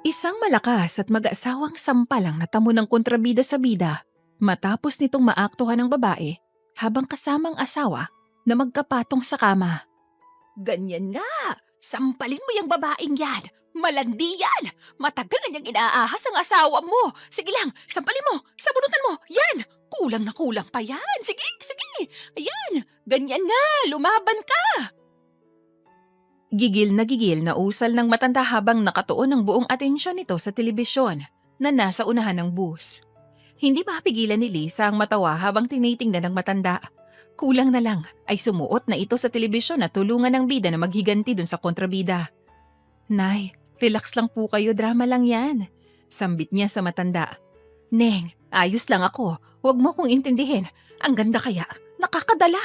Isang malakas at mag-asawang sampal ang natamo ng kontrabida sa bida matapos nitong maaktuhan ng babae habang kasamang asawa na magkapatong sa kama. Ganyan nga! Sampalin mo yung babaeng yan! Malandi yan! Matagal na niyang inaahas ang asawa mo! Sige lang, sampalin mo! Sabunutan mo! Yan! Kulang na kulang pa yan! Sige, sige! Ayan! Ganyan nga! Lumaban ka! Gigil na usal ng matanda habang nakatuon ang buong atensyon nito sa telebisyon na nasa unahan ng bus. Hindi mapigilan ni Lisa ang matawa habang tinitingnan ng matanda. Kulang na lang ay sumuot na ito sa telebisyon at tulungan ng bida na maghiganti dun sa kontrabida. Nay, relax lang po kayo, drama lang yan. Sambit niya sa matanda. Neng, ayos lang ako. Huwag mo kong intindihin. Ang ganda kaya, nakakadala.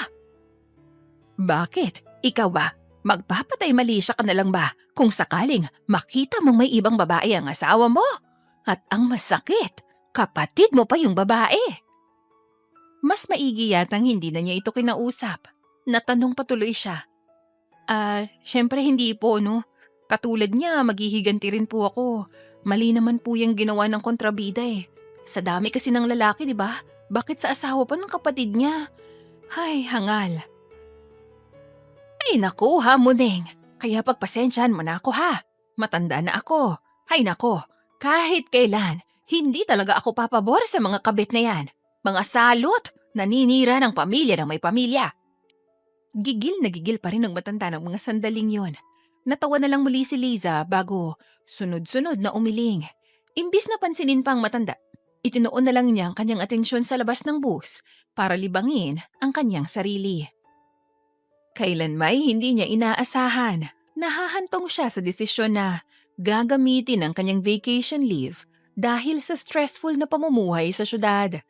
Bakit? Ikaw ba? Magpapatay malisya ka na lang ba kung sakaling makita mong may ibang babae ang asawa mo? At ang masakit, kapatid mo pa yung babae. Mas maigi yatang hindi na niya ito kinausap. Natanong patuloy siya. Syempre hindi po no. Katulad niya, maghihiganti rin po ako. Mali naman po yung ginawa ng kontrabida eh. Sa dami kasi ng lalaki, di ba? Bakit sa asawa pa ng kapatid niya? Hay, hangal. Ay naku ha, Muneng. Kaya pagpasensyahan mo na ako ha. Matanda na ako. Hay nako, kahit kailan, hindi talaga ako papabor sa mga kabit na yan. Mga salot, naninira ng pamilya ng may pamilya. Gigil na gigil pa rin ng matanda ng mga sandaling yon. Natawa na lang muli si Liza bago sunod-sunod na umiling. Imbis na pansinin pang matanda, itinoon na lang niya ang kanyang atensyon sa labas ng bus para libangin ang kanyang sarili. Kailan may hindi niya inaasahan, nahahantong siya sa desisyon na gagamitin ang kanyang vacation leave dahil sa stressful na pamumuhay sa syudad.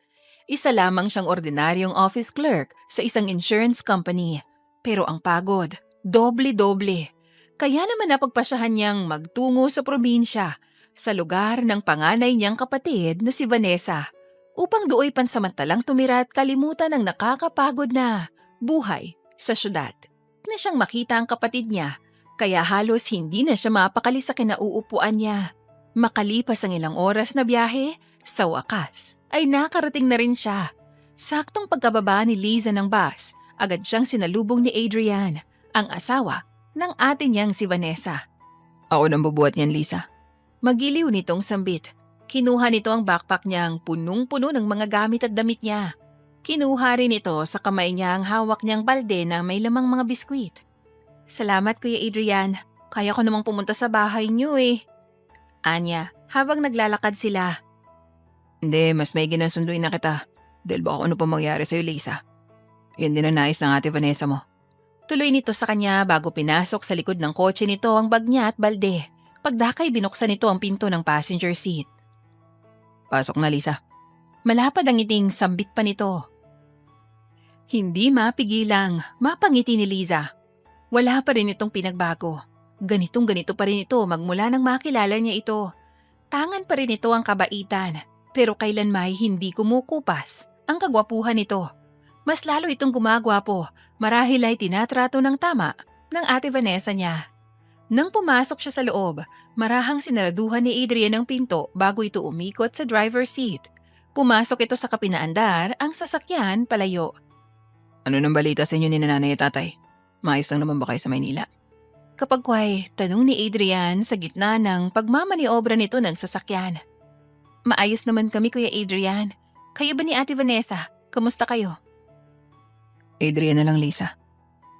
Isa lamang siyang ordinaryong office clerk sa isang insurance company. Pero ang pagod, doble-doble. Kaya naman napagpasyahan niyang magtungo sa probinsya, sa lugar ng panganay niyang kapatid na si Vanessa, upang do'y pansamantalang tumira at kalimutan ang nakakapagod na buhay sa syudad. Na siyang makita ang kapatid niya, kaya halos hindi na siya mapakali sa kinauupuan niya. Makalipas ang ilang oras na biyahe, sa wakas ay nakarating na rin siya. Saktong pagkababa ni Liza ng bus, agad siyang sinalubong ni Adrian, ang asawa ng ate niyang si Vanessa. Ako nang bubuhat niyan, Lisa. Magiliw nitong sambit. Kinuha nito ang backpack niyang punong-puno ng mga gamit at damit niya. Kinuha rin ito sa kamay niya ang hawak niyang balde na may lamang mga biskwit. Salamat, Kuya Adrian. Kaya ko namang pumunta sa bahay niyo eh. Anya, habang naglalakad sila. Hindi, mas may ginasunduin na kita. Dahil baka ano pa mangyari sa'yo, Lisa. Yan din ang nais ng ate Vanessa mo. Tuloy nito sa kanya bago pinasok sa likod ng kotse nito ang bag niya at balde. Pagdakay binuksan nito ang pinto ng passenger seat. Pasok na, Lisa. Malapad ang ngiting sambit pa nito. Hindi mapigilang mapangiti ni Liza. Wala pa rin itong pinagbago. Ganitong-ganito pa rin ito magmula nang makilala niya ito. Tangan pa rin ito ang kabaitan, pero kailanmay hindi kumukupas ang kagwapuhan nito. Mas lalo itong gumagwapo, marahil ay tinatrato ng tama ng ate Vanessa niya. Nang pumasok siya sa loob, marahang sinaraduhan ni Adrian ang pinto bago ito umikot sa driver's seat. Pumasok ito sa kapinaandar ang sasakyan palayo. Ano nang balita sa inyo ni nanay at tatay? Maayos lang naman ba kayo sa Maynila? Kapag kway, tanong ni Adrian sa gitna ng pagmamaniobra nito ng sasakyan. Maayos naman kami, Kuya Adrian. Kayo ba ni Ate Vanessa? Kamusta kayo? Adrian na lang, Lisa.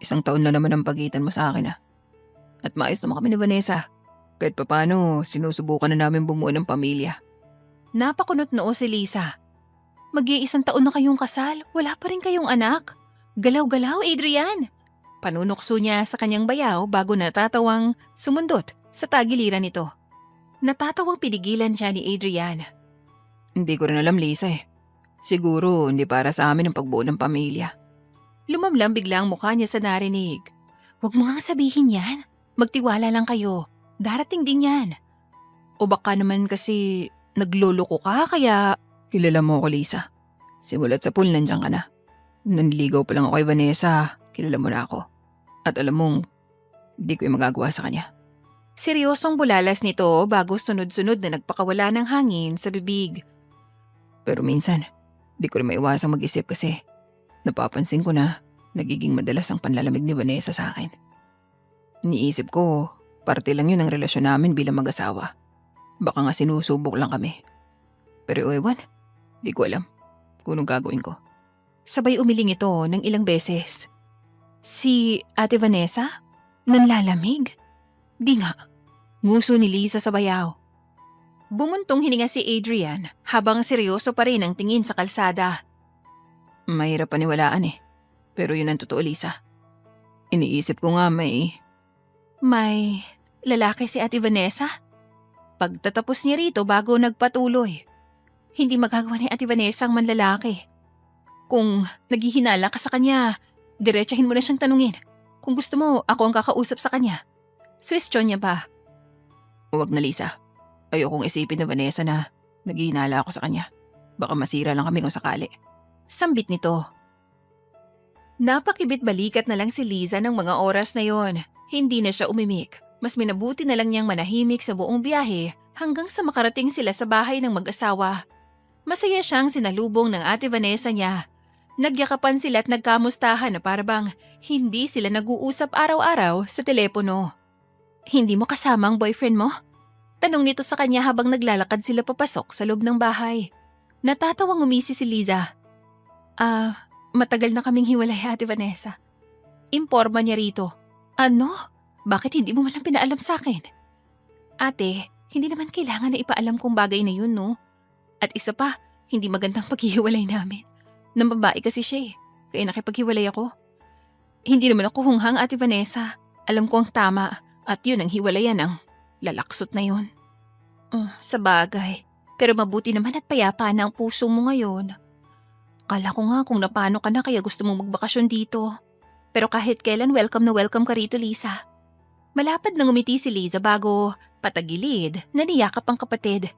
1 taon na naman ang pagitan mo sa akin At maayos naman kami ni Vanessa. Kahit papano, sinusubukan na namin bumuo ng pamilya. Napakunot noo si Lisa. Mag-1 taon na kayong kasal, wala pa rin kayong anak. Galaw-galaw, Adrian. Panunukso niya sa kanyang bayaw bago natatawang sumundot sa tagiliran nito. Natatawang pinigilan siya ni Adrian. Hindi ko rin alam, Lisa Siguro hindi para sa amin ang pagbuo ng pamilya. Lumamlam bigla ang mukha niya sa narinig. Huwag mo ngang sabihin yan. Magtiwala lang kayo. Darating din yan. O baka naman kasi nagloloko ka kaya... Kilala mo ako, Lisa. Simulat sa pool nandiyan ka na. Nanligaw pa lang ako kay Vanessa, kilala mo na ako. At alam mong, hindi ko yung magagawa sa kanya. Seryosong bulalas nito bago sunod-sunod na nagpakawala ng hangin sa bibig. Pero minsan, di ko rin maiwasang mag-isip kasi napapansin ko na nagiging madalas ang panlalamig ni Vanessa sa akin. Iniisip ko, parte lang yun ng relasyon namin bilang mag-asawa. Baka nga sinusubok lang kami. Pero ewan, di ko alam kung anong gagawin ko. Sabay umiling ito ng ilang beses. Si Ate Vanessa? Nanlalamig? Di nga. Nguso ni Liza sa bayaw. Bumuntong hininga si Adrian habang seryoso pa rin ang tingin sa kalsada. Mahirap paniwalaan eh. Pero yun ang totoo, Liza. Iniisip ko nga may lalaki si Ate Vanessa? Pagtatapos niya rito bago nagpatuloy. Hindi magagawa ni Ate Vanessa ang manlalaki. Kung naghihinala ka sa kanya, diretsahin mo na siyang tanungin. Kung gusto mo, ako ang kakausap sa kanya. Swestyon niya ba? Huwag na, Lisa. Ayokong isipin na Vanessa na naghihinala ako sa kanya. Baka masira lang kami kung sakali. Sambit nito. Napakibit balikat na lang si Liza ng mga oras na yon. Hindi na siya umimik. Mas minabuti na lang niyang manahimik sa buong biyahe hanggang sa makarating sila sa bahay ng mag-asawa. Masaya siyang sinalubong ng Ate Vanessa niya. Nagyakapan sila at nagkamustahan na parabang hindi sila nag-uusap araw-araw sa telepono. Hindi mo kasama ang boyfriend mo? Tanong nito sa kanya habang naglalakad sila papasok sa loob ng bahay. Natatawang umisi si Liza. Matagal na kaming hiwalay, Ate Vanessa. Imporma niya rito. Ano? Bakit hindi mo man lang pinaalam sa akin? Ate, hindi naman kailangan na ipaalam kung bagay na yun, no? At isa pa, hindi magandang paghihiwalay namin. Nang babae kasi siya eh, kaya nakipaghiwalay ako. Hindi naman ako hunghang, Ate Vanessa. Alam ko ang tama at yun ang hiwalayan ng lalaksot na yun. Sa bagay, pero mabuti naman at payapa na ang puso mo ngayon. Kala ko nga kung napano ka na kaya gusto mong magbakasyon dito. Pero kahit kailan welcome na welcome ka rito, Lisa. Malapad na ngumiti si Liza bago patagilid na niyakap ang kapatid.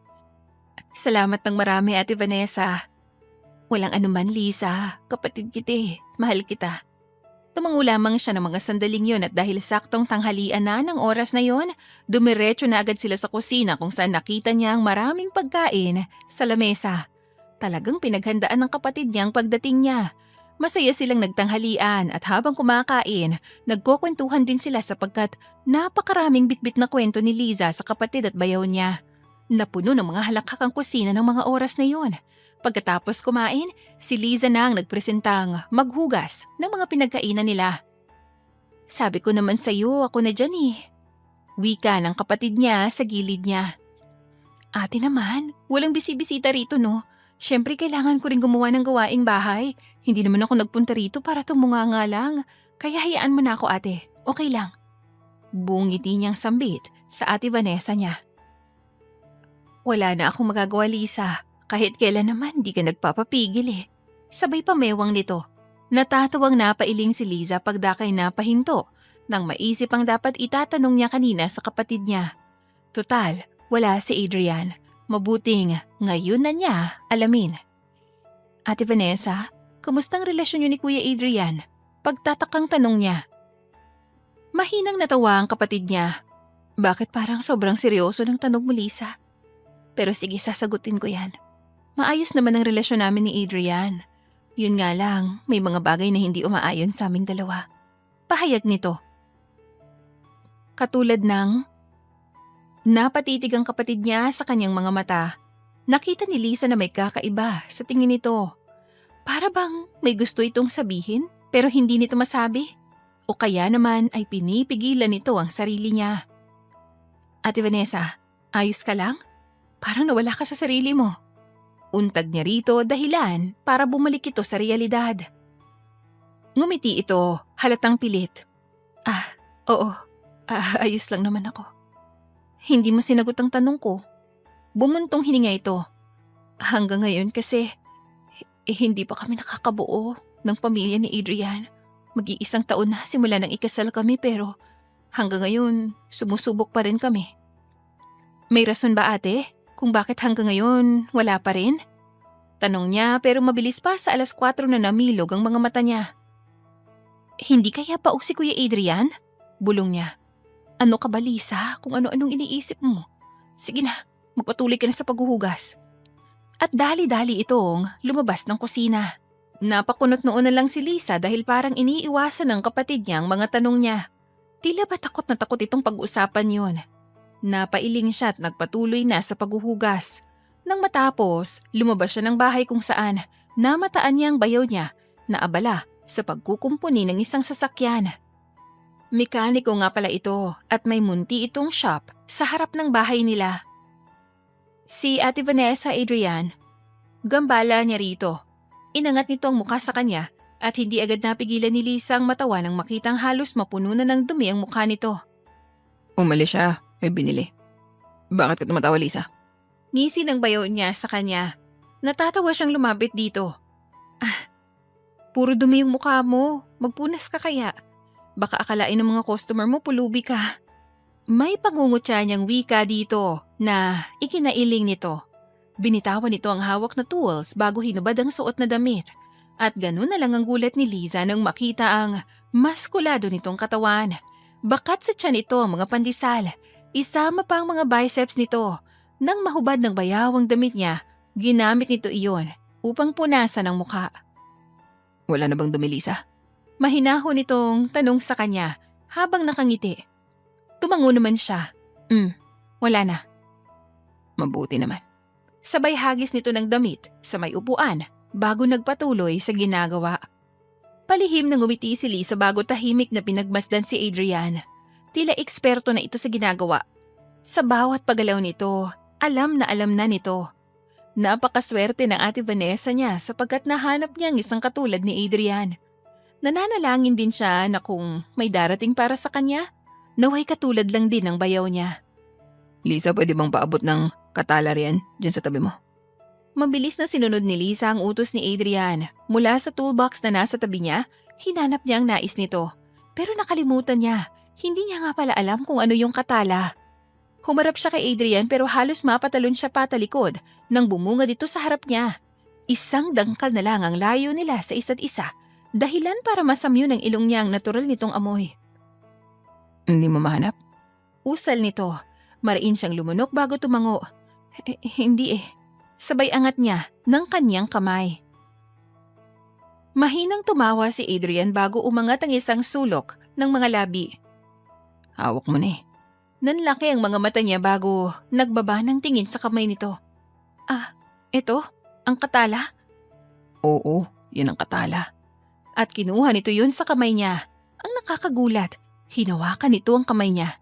Salamat ng marami, Ate Vanessa. Walang anuman, Lisa. Kapatid kita eh. Mahal kita. Tumango lamang siya ng mga sandaling yon at dahil saktong tanghalian na ng oras na yon, dumiretso na agad sila sa kusina kung saan nakita niya ang maraming pagkain sa lamesa. Talagang pinaghandaan ng kapatid niya ang pagdating niya. Masaya silang nagtanghalian at habang kumakain, nagkukwentuhan din sila sapagkat napakaraming bitbit na kwento ni Liza sa kapatid at bayaw niya. Napuno ng mga halakhak ang kusina ng mga oras na yon. Pagkatapos kumain, si Liza na ang nagpresentang maghugas ng mga pinagkainan nila. Sabi ko naman sa'yo, ako na dyan eh. Wika ng kapatid niya sa gilid niya. Ate naman, walang bisibisita rito no. Siyempre kailangan ko rin gumawa ng gawaing bahay. Hindi naman ako nagpunta rito para tumunganga lang. Kaya hayaan mo na ako, ate. Okay lang. Bungiti niyang sambit sa Ate Vanessa niya. Wala na akong magagawa, Lisa. Kahit kailan naman di ka nagpapapigil eh. Sabay pa mewang nito. Natatawang napailing si Liza pagdakay na pahinto nang maisip ang dapat itatanong niya kanina sa kapatid niya. Total, wala si Adrian. Mabuting ngayon na niya alamin. Ate Vanessa, kumusta ang relasyon niyo ni Kuya Adrian? Pagtatakang tanong niya. Mahinang natawa ang kapatid niya. Bakit parang sobrang seryoso ng tanong mo, Lisa? Pero sige, sasagutin ko yan. Maayos naman ang relasyon namin ni Adrian. Yun nga lang, may mga bagay na hindi umaayon sa aming dalawa. Pahayag nito. Katulad ng napatitig ang kapatid niya sa kanyang mga mata. Nakita ni Lisa na may kakaiba sa tingin nito. Para bang may gusto itong sabihin pero hindi nito masabi? O kaya naman ay pinipigilan nito ang sarili niya. Ate Vanessa, ayos ka lang? Parang nawala ka sa sarili mo. Untag niya rito dahilan para bumalik ito sa realidad. Ngumiti ito, halatang pilit. Oo. Ayos lang naman ako. Hindi mo sinagot ang tanong ko. Bumuntong hininga ito. Hanggang ngayon kasi, hindi pa kami nakakabuo ng pamilya ni Adrian. Mag-iisang taon na simula nang ikasal kami pero hanggang ngayon sumusubok pa rin kami. May rason ba ate kung bakit hanggang ngayon wala pa rin? Tanong niya pero mabilis pa sa 4:00 na namilog ang mga mata niya. Hindi kaya pa si Kuya Adrian? Bulong niya. Ano ka ba, Lisa? Kung ano-anong iniisip mo. Sige na, magpatuloy ka na sa paghuhugas. At dali-dali itong lumabas ng kusina. Napakunot noon na lang si Lisa dahil parang iniiwasan ng kapatid niya ang mga tanong niya. Tila ba takot na takot itong pag-usapan yun. Napailing siya at nagpatuloy na sa paghuhugas. Nang matapos, lumabas siya ng bahay kung saan namataan niya ang bayaw niya na abala sa pagkukumpuni ng isang sasakyan. Mekaniko nga pala ito at may munti itong shop sa harap ng bahay nila. Si Ate Vanessa Adrian, gambala niya rito. Inangat nito ang mukha sa kanya at hindi agad napigilan ni Lisa ang matawa nang makitang halos mapuno na ng dumi ang mukha nito. Umalis siya, may binili. Bakit ka tumatawa, Lisa? Ngisi ng bayaw niya sa kanya. Natatawa siyang lumapit dito. Puro dumi yung mukha mo. Magpunas ka kaya. Baka akalain ng mga customer mo pulubi ka. May pangungutya niyang wika dito na ikinailing nito. Binitawan nito ang hawak na tools bago hinubad ang suot na damit. At ganun na lang ang gulat ni Liza nang makita ang maskulado nitong katawan. Bakat sa tiyan nito ang mga pandesal. Isama pa ang mga biceps nito. Nang mahubad ng bayaw ang damit niya, ginamit nito iyon upang punasan ang mukha. Wala na bang dumi, Lisa? Mahinahon nitong tanong sa kanya habang nakangiti. Tumango naman siya. Wala na. Mabuti naman. Sabay hagis nito ng damit sa may upuan bago nagpatuloy sa ginagawa. Palihim na ngumiti si Lisa bago tahimik na pinagmasdan si Adrian. Tila eksperto na ito sa ginagawa. Sa bawat paggalaw nito, alam na nito. Napakaswerte ng Ate Vanessa niya sapagkat nahanap niya ang isang katulad ni Adrian. Nananalangin din siya na kung may darating para sa kanya, naway katulad lang din ang bayaw niya. Lisa, pwede bang paabot ng katala riyan dyan sa tabi mo? Mabilis na sinunod ni Lisa ang utos ni Adrian. Mula sa toolbox na nasa tabi niya, hinanap niya ang nais nito. Pero nakalimutan niya. Hindi niya nga pala alam kung ano yung katala. Humarap siya kay Adrian pero halos mapatalon siya patalikod nang bumunga dito sa harap niya. Isang dangkal na lang ang layo nila sa isa't isa. Dahilan para masamyo ng ilong niya ang natural nitong amoy. Hindi mo mahanap? Usal nito. Mariin siyang lumunok bago tumango. Hindi eh. Sabay angat niya ng kanyang kamay. Mahinang tumawa si Adrian bago umangat ang isang sulok ng mga labi. Hawak mo na eh. Nanlaki ang mga mata niya bago nagbaba ng tingin sa kamay nito. Ito? Ang katala? Oo, yun ang katala. At kinuha nito yun sa kamay niya. Ang nakakagulat, hinawakan nito ang kamay niya.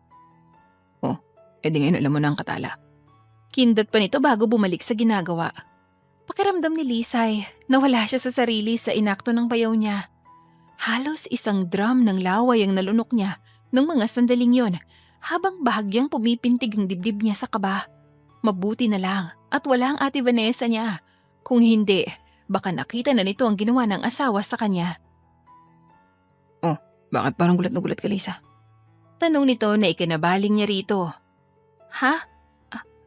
Edi ngayon alam mo na ang katala. Kindat pa nito bago bumalik sa ginagawa. Pakiramdam ni Lisay, nawala siya sa sarili sa inakto ng bayaw niya. Halos isang drum ng laway ang nalunok niya ng mga sandaling yon habang bahagyang pumipintig ang dibdib niya sa kaba. Mabuti na lang at wala ang Ate Vanessa niya. Kung hindi, baka nakita na nito ang ginawa ng asawa sa kanya. Bakit parang gulat na gulat ka, Lisa? Tanong nito na ikinabaling niya rito. Ha?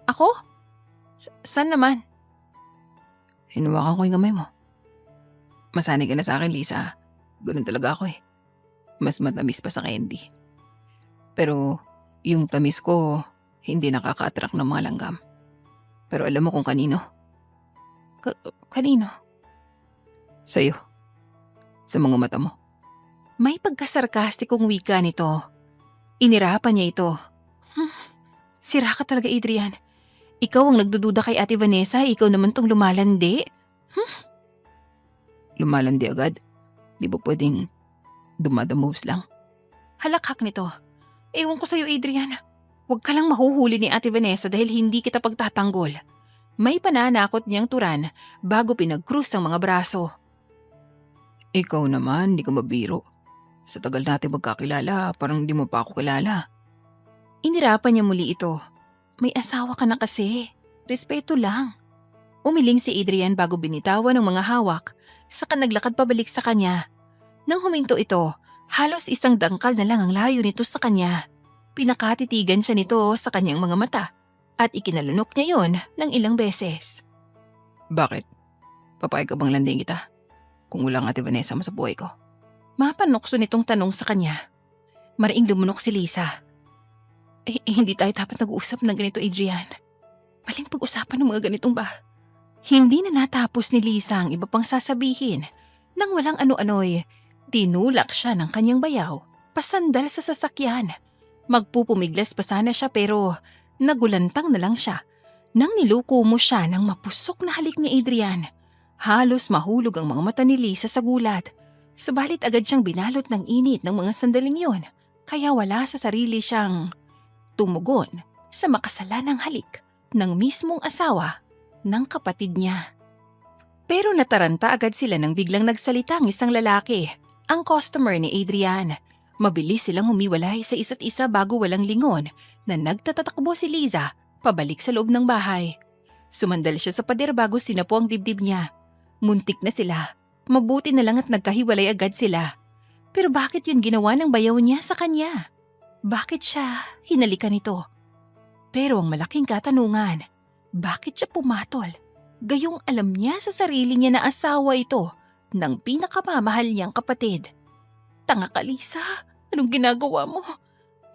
Ako? Saan naman? Hinawakan ko yung kamay mo. Masanay ka na sa akin, Lisa. Ganun talaga ako eh. Mas matamis pa sa candy. Pero yung tamis ko, hindi nakaka-attract ng mga langgam. Pero alam mo kung kanino? Kanino? Sa'yo. Sa mga mata mo. May pagkasarkastikong wika nito. Inirapan niya ito. Sira ka talaga, Adrian. Ikaw ang nagdududa kay Ate Vanessa, ikaw naman tong lumalandi. Lumalandi agad? Di ba pwedeng dumadamoves lang? Halakhak nito. Ewan ko sa'yo, Adrian. Huwag ka lang mahuhuli ni Ate Vanessa dahil hindi kita pagtatanggol. May pananakot niyang turan bago pinag-krus ang mga braso. Ikaw naman, di ka mabiro. Sa tagal natin magkakilala, parang di mo pa ako kilala. Inirapan niya muli ito. May asawa ka na kasi. Respeto lang. Umiling si Adrian bago binitawan ng mga hawak, saka naglakad pabalik sa kanya. Nang huminto ito, halos isang dangkal na lang ang layo nito sa kanya. Pinakatitigan siya nito sa kanyang mga mata at ikinalunok niya yon ng ilang beses. Bakit? Papayag ka bang landing kita? Kung walang Ate Vanessa mo sa buhay ko. Mapanokso nitong tanong sa kanya. Mariing lumunok si Lisa. Hindi tayo dapat nag-uusap ng ganito, Adrian. Maling pag-usapan ng mga ganitong ba? Hindi na natapos ni Lisa ang iba pang sasabihin. Nang walang ano-ano'y, tinulak siya ng kanyang bayaw, pasandal sa sasakyan. Magpupumiglas pa sana siya pero nagulantang na lang siya. Nang niluko mo siya ng mapusok na halik ni Adrian, halos mahulog ang mga mata ni Lisa sa gulat. Subalit agad siyang binalot ng init ng mga sandaling yon, kaya wala sa sarili siyang tumugon sa makasalanang halik ng mismong asawa ng kapatid niya. Pero nataranta agad sila nang biglang nagsalita ang isang lalaki, ang customer ni Adrian. Mabilis silang humiwalay sa isa't isa bago walang lingon na nagtatatakbo si Liza pabalik sa loob ng bahay. Sumandal siya sa pader bago sinapo ang dibdib niya. Muntik na sila. Mabuti na lang at nagkahiwalay agad sila. Pero bakit yun ginawa ng bayaw niya sa kanya? Bakit siya hinalikan nito? Pero ang malaking katanungan, bakit siya pumatol? Gayong alam niya sa sarili niya na asawa ito ng pinakamamahal niyang kapatid. Tanga ka, Lisa. Anong ginagawa mo?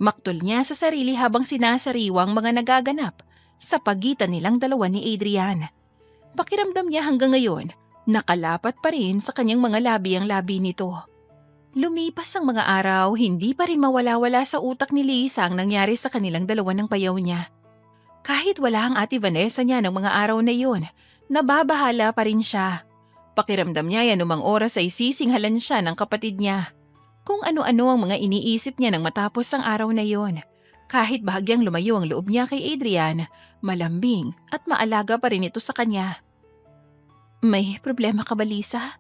Maktol niya sa sarili habang sinasariwang mga nagaganap sa pagitan nilang dalawa ni Adrian. Pakiramdam niya hanggang ngayon, nakalapat pa rin sa kanyang mga labi ang labi nito. Lumipas ang mga araw, hindi pa rin mawala-wala sa utak ni Lisa ang nangyari sa kanilang dalawa ng bayaw niya. Kahit wala ang ate Vanessa niya ng mga araw na iyon, nababahala pa rin siya. Pakiramdam niya yan umang oras ay sisinghalan siya ng kapatid niya. Kung ano-ano ang mga iniisip niya nang matapos ang araw na iyon. Kahit bahagyang lumayo ang loob niya kay Adrian, malambing at maalaga pa rin ito sa kanya. May problema ka ba, Lisa?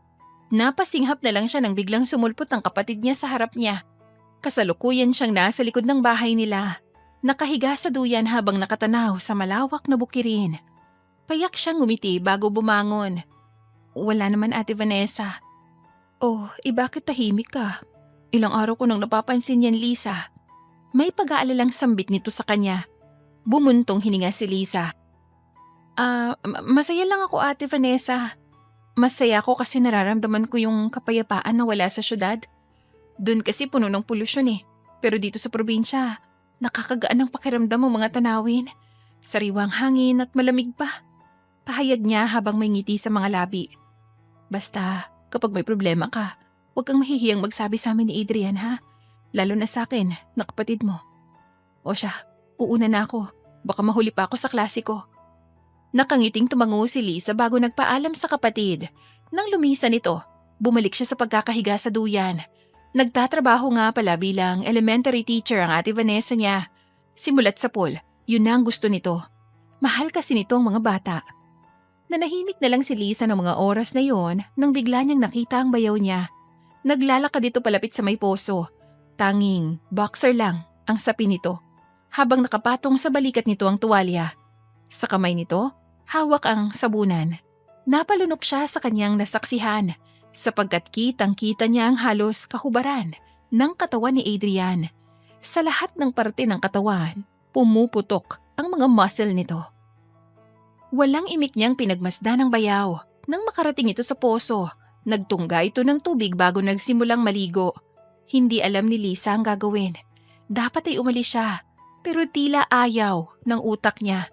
Napasinghap na lang siya nang biglang sumulpot ang kapatid niya sa harap niya. Kasalukuyan siyang nasa likod ng bahay nila. Nakahiga sa duyan habang nakatanaw sa malawak na bukirin. Payak siyang ngumiti bago bumangon. Wala naman, Ate Vanessa. Oh, bakit tahimik ka? Ilang araw ko nang napapansin yan, Lisa. May pag-aalalang sambit nito sa kanya. Bumuntong hininga si Lisa. Masaya lang ako, Ate Vanessa. Masaya ako kasi nararamdaman ko yung kapayapaan na wala sa syudad. Doon kasi puno ng polusyon eh. Pero dito sa probinsya, nakakagaan ng pakiramdam ang mga tanawin. Sariwang hangin at malamig pa. Pahayag niya habang may ngiti sa mga labi. Basta, kapag may problema ka, huwag kang mahihiyang magsabi sa amin ni Adrian, ha? Lalo na sa akin, na kapatid mo. O siya, uuna na ako. Baka mahuli pa ako sa klase ko. Nakangiting tumango si Lisa bago nagpaalam sa kapatid. Nang lumisan ito, bumalik siya sa pagkakahiga sa duyan. Nagtatrabaho nga pala bilang elementary teacher ang ate Vanessa niya. Simulat sa pool, yun na ang gusto nito. Mahal kasi nito ang mga bata. Nanahimik na lang si Lisa ng mga oras na yon nang bigla niyang nakita ang bayaw niya. Naglalakad dito palapit sa may poso. Tanging boxer lang ang sapi nito. Habang nakapatong sa balikat nito ang tuwalya. Sa kamay nito, hawak ang sabunan. Napalunok siya sa kanyang nasaksihan sapagkat kitang-kita niya ang halos kahubaran ng katawan ni Adrian. Sa lahat ng parte ng katawan, pumuputok ang mga muscle nito. Walang imik niyang pinagmasdan ng bayaw. Nang makarating ito sa poso, nagtungga ito ng tubig bago nagsimulang maligo. Hindi alam ni Lisa ang gagawin. Dapat ay umalis siya, pero tila ayaw ng utak niya.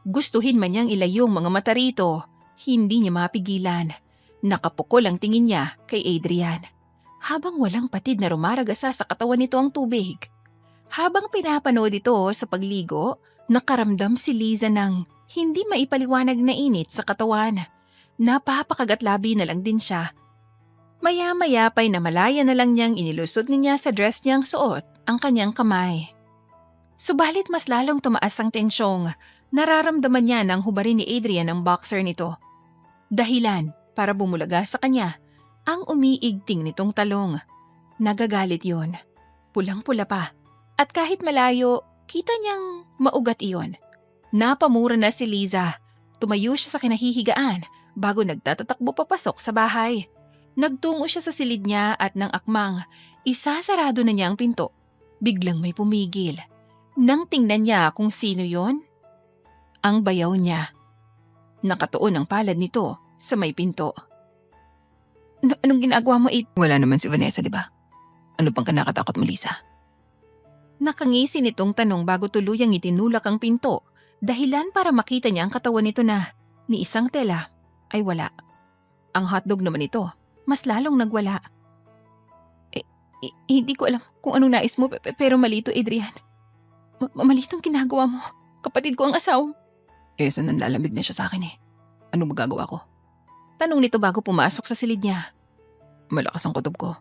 Gustuhin man niyang ilayong mga mata rito, hindi niya mapigilan. Nakapukol ang tingin niya kay Adrian. Habang walang patid na rumaragasa sa katawan nito ang tubig. Habang pinapanood ito sa pagligo, nakaramdam si Liza ng hindi maipaliwanag na init sa katawan. Napapakagat-labi na lang din siya. Maya-maya pa'y namalaya na lang niyang inilusot niya sa dress niyang suot ang kanyang kamay. Subalit mas lalong tumaas ang tensyong. Nararamdaman niya nang hubarin ni Adrian ang boxer nito. Dahilan para bumulaga sa kanya ang umiigting nitong talong. Nagagalit yon. Pulang-pula pa. At kahit malayo, kita niyang maugat iyon. Napamura na si Liza. Tumayo siya sa kinahihigaan bago nagtatatakbo papasok sa bahay. Nagtungo siya sa silid niya at nang akmang, isasarado na niya ang pinto. Biglang may pumigil. Nang tingnan niya kung sino yon, ang bayaw niya. Nakatuon ang palad nito sa may pinto. Anong ginagawa mo, Wala naman si Vanessa, di ba? Ano pang kinakatakot mo, Lisa? Nakangisi nitong tanong bago tuluyang itinulak ang pinto, dahilan para makita niya ang katawan nito na ni isang tela ay wala. Ang hotdog naman ito, mas lalong nagwala. Hindi ko alam kung anong nais mo pero malito, Adrian. Malitong ginagawa mo. Kapatid ko ang asawa. Saan nanlalamig na siya sa akin eh. Anong magagawa ko? Tanong nito bago pumasok sa silid niya. Malakas ang kutob ko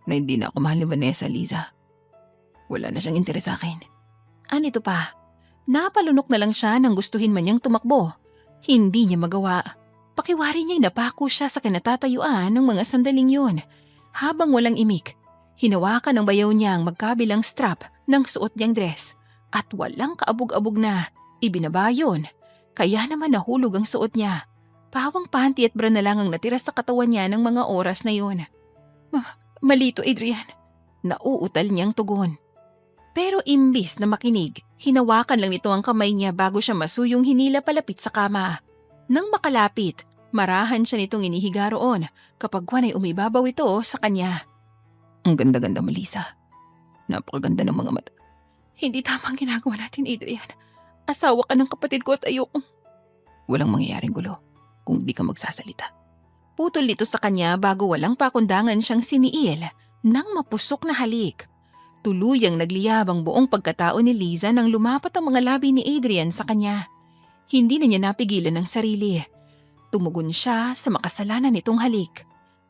na hindi na ako mahal ni Vanessa, Liza. Wala na siyang interes sa akin. Anito pa? Napalunok na lang siya nang gustuhin man niyang tumakbo. Hindi niya magawa. Pakiwari niya'y napako siya sa kinatatayuan ng mga sandaling yun. Habang walang imik, hinawakan ng bayaw niya ang magkabilang strap ng suot niyang dress at walang kaabog-abog na ibinaba yun. Kaya naman nahulog ang suot niya. Pawang panty at bra na lang ang natira sa katawan niya ng mga oras na yun. Malito, Adrian. Nauutal niyang tugon. Pero imbis na makinig, hinawakan lang nito ang kamay niya bago siya masuyong hinila palapit sa kama. Nang makalapit, marahan siya nitong inihiga roon kapag wanay umibabaw ito sa kanya. Ang ganda-ganda mo, Lisa. Napakaganda ng mga mata. Hindi tama ang ginagawa natin, Adrian. Asawa ka ng kapatid ko at ayoko. Walang mangyayaring gulo kung di ka magsasalita. Putol nito sa kanya bago walang pakundangan siyang siniil ng mapusok na halik. Tuluyang nagliyab ang buong pagkatao ni Liza nang lumapat ang mga labi ni Adrian sa kanya. Hindi na niya napigilan ang sarili. Tumugon siya sa makasalanan nitong halik.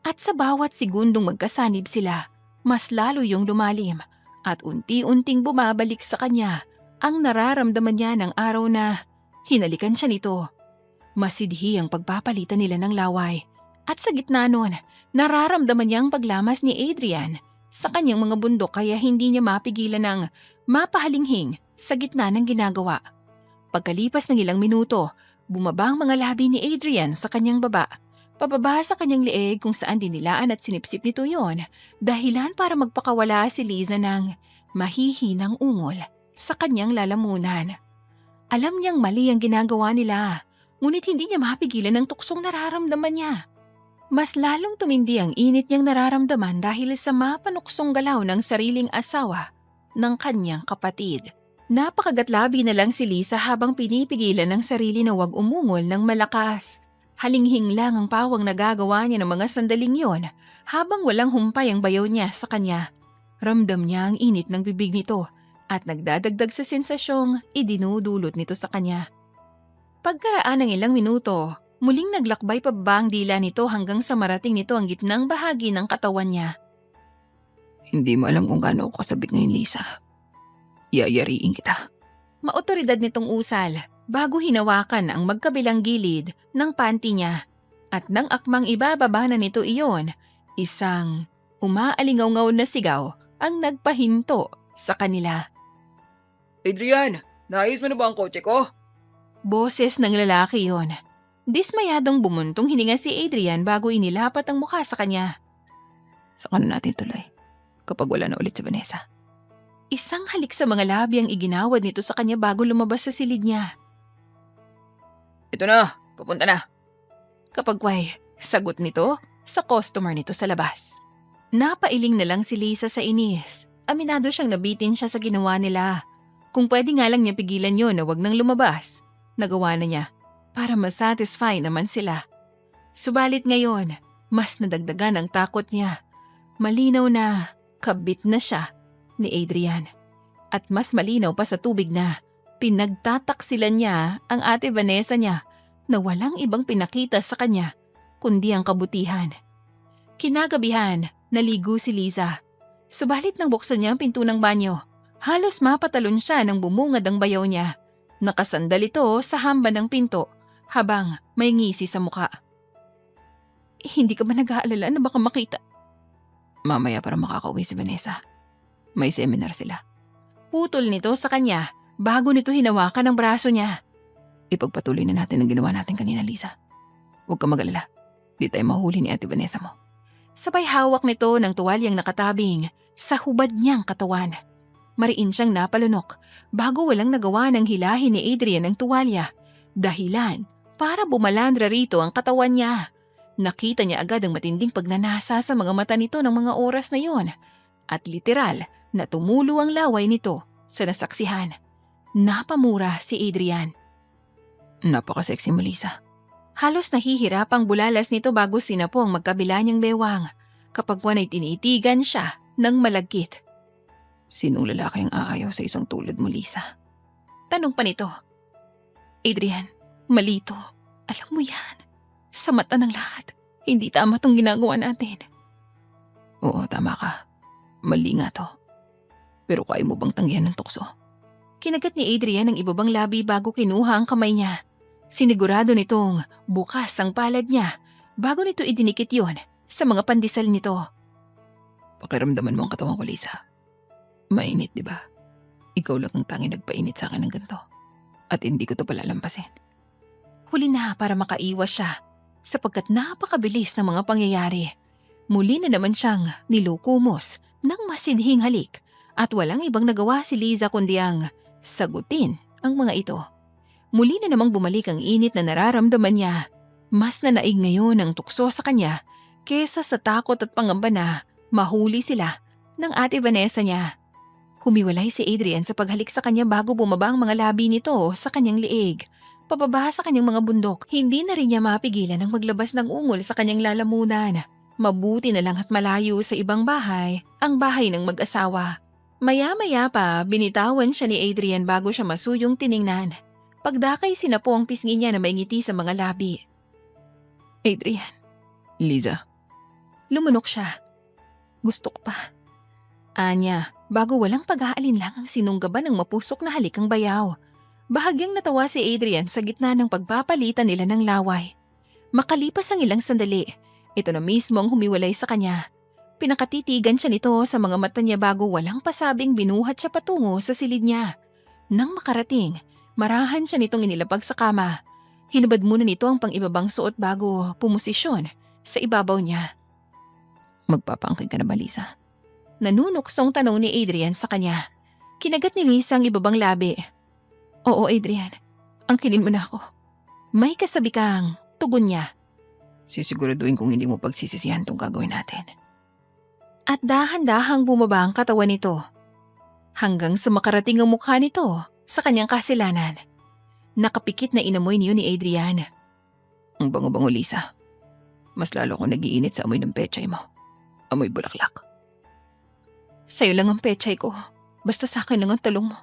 At sa bawat segundong magkasanib sila, mas lalo yung lumalim at unti-unting bumabalik sa kanya ang nararamdaman niya ng araw na hinalikan siya nito. Masidhi ang pagpapalitan nila ng laway at sa gitna nun, nararamdaman niya ang paglamas ni Adrian sa kanyang mga bundok kaya hindi niya mapigilan ng mapahalinghing sa gitna ng ginagawa. Pagkalipas ng ilang minuto, bumaba ang mga labi ni Adrian sa kanyang baba. Pababa sa kanyang leeg kung saan dinilaan at sinipsip nito yon, dahilan para magpakawala si Liza ng mahihinang ungol sa kanyang lalamunan. Alam niyang mali ang ginagawa nila, ngunit hindi niya mapigilan ang tuksong nararamdaman niya. Mas lalong tumindi ang init niyang nararamdaman dahil sa mapanuksong galaw ng sariling asawa ng kanyang kapatid. Napakagatlabi na lang si Lisa habang pinipigilan ng sarili na wag umungol ng malakas. Halinghing lang ang pawang nagagawa niya ng mga sandaling yon habang walang humpay ang bayaw niya sa kanya. Ramdam niya ang init ng bibig nito at nagdadagdag sa sensasyong idinudulot nito sa kanya. Pagkaraan ng ilang minuto, muling naglakbay pababa ang dila nito hanggang sa marating nito ang gitnang bahagi ng katawan niya. Hindi mo alam kung gaano ako kasabik ngayon, Lisa. Yayariin kita. Maotoridad nitong usal bago hinawakan ang magkabilang gilid ng panty niya at nang akmang ibababa na nito iyon, isang umaalingaw-ngaw na sigaw ang nagpahinto sa kanila. Adrian, naayos mo na ba ang kotse ko? Boses ng lalaki yon. Dismayadong bumuntong hininga si Adrian bago inilapat ang mukha sa kanya. Saka na natin tuloy kapag wala na ulit si Vanessa. Isang halik sa mga labi ang iginawad nito sa kanya bago lumabas sa silid niya. Ito na, papunta na. Kapagway, sagot nito sa customer nito sa labas. Napailing na lang si Lisa sa inis. Aminado siyang nabitin siya sa ginawa nila. Kung pwede nga lang niya pigilan yon na wag nang lumabas, nagawa na niya para masatisfy naman sila. Subalit ngayon, mas nadagdagan ang takot niya. Malinaw na kabit na siya ni Adrian. At mas malinaw pa sa tubig na pinagtataksilan niya ang ate Vanessa niya na walang ibang pinakita sa kanya kundi ang kabutihan. Kinagabihan, naligo si Liza. Subalit nang buksan niya ang pinto ng banyo, halos mapatalon siya nang bumungad ang bayaw niya. Nakasandal ito sa hamba ng pinto habang may ngisi sa muka. Hindi ka ba nag-aalala na baka makita? Mamaya para makakauwi si Vanessa. May seminar sila. Putol nito sa kanya bago nito hinawakan ang braso niya. Ipagpatuloy na natin ang ginawa natin kanina, Lisa. Huwag ka mag-alala. Di tayo mahuli ni ate Vanessa mo. Sabay hawak nito ng tuwalyang nakatabing sa hubad niyang katawan. Mariin siyang napalunok bago walang nagawa ng hilahin ni Adrian ang tuwalya. Dahilan para bumalandra rito ang katawan niya. Nakita niya agad ang matinding pagnanasa sa mga mata nito ng mga oras na yon. At literal na tumulo ang laway nito Sa nasaksihan, napamura si Adrian. Napaka-sexy mo, Lisa. Halos nahihirapang bulalas nito bago sinapo ang magkabila niyang bewang kapag buwan ay tinitigan siya ng malagkit. Sinong lalaki ang aayaw sa isang tulad mo, Lisa? Tanong pa nito. Adrian, malito. Alam mo yan. Sa mata ng lahat, hindi tama tong ginagawa natin. Oo, tama ka. Mali nga to. Pero kaya mo bang tanggihan ng tukso? Kinagat ni Adrian ang ibabang labi bago kinuha ang kamay niya. Sinigurado nitong bukas ang palad niya bago nito idinikit yon sa mga pandesal nito. Pakiramdaman mo ang katawan ko, Lisa. Mainit, di ba? Ikaw lang ang tanging nagpainit sa akin ng ganito. At hindi ko to palalampasin. Huli na para makaiwas siya sapagkat napakabilis ng mga pangyayari. Muli na naman siyang nilukumos ng masidhing halik at walang ibang nagawa si Liza kundi ang sagutin ang mga ito. Muli na namang bumalik ang init na nararamdaman niya. Mas nanaig ngayon ang tukso sa kanya kesa sa takot at pangamba na mahuli sila ng ate Vanessa niya. Humiwalay si Adrian sa paghalik sa kanya bago bumaba ang mga labi nito sa kanyang liig. Pababa sa kanyang mga bundok, hindi na rin niya mapigilan ang maglabas ng ungol sa kanyang lalamunan. Mabuti na lang at malayo sa ibang bahay, ang bahay ng mag-asawa. Maya-maya pa, binitawan siya ni Adrian bago siya masuyong tiningnan. Pagdakay sinapo ang pisngi niya na may ngiti sa mga labi. Adrian. Liza. Lumunok siya. Gusto ko pa. Anya, bago walang pag-aalinlang ang sinunggaban ng mapusok na halikang bayaw. Bahagyang natawa si Adrian sa gitna ng pagpapalitan nila ng laway. Makalipas ang ilang sandali, ito na mismo ang humiwalay sa kanya. Pinakatitigan siya nito sa mga mata niya bago walang pasabing binuhat siya patungo sa silid niya. Nang makarating, marahan siya nitong inilapag sa kama. Hinubad muna nito ang pang-ibabang suot bago pumosisyon sa ibabaw niya. Magpapangkin ka na ba, Lisa? Nanunuksong tanong ni Adrian sa kanya. Kinagat ni Lisa ang ibabang labi. Oo, Adrian. Angkinin mo na ako. May kasabikang tugon niya. Sisiguraduhin kung hindi mo pagsisisihan itong gagawin natin. At dahan-dahang bumaba ang katawan nito. Hanggang sa makarating ang mukha nito sa kanyang kasilanan. Nakapikit na inamoy niyo ni Adrian. Ang bango-bango, Lisa. Mas lalo akong nagiinit sa amoy ng pechay mo. Amoy bulaklak. Sa'yo lang ang pechay ko. Basta sa akin lang ang talong mo.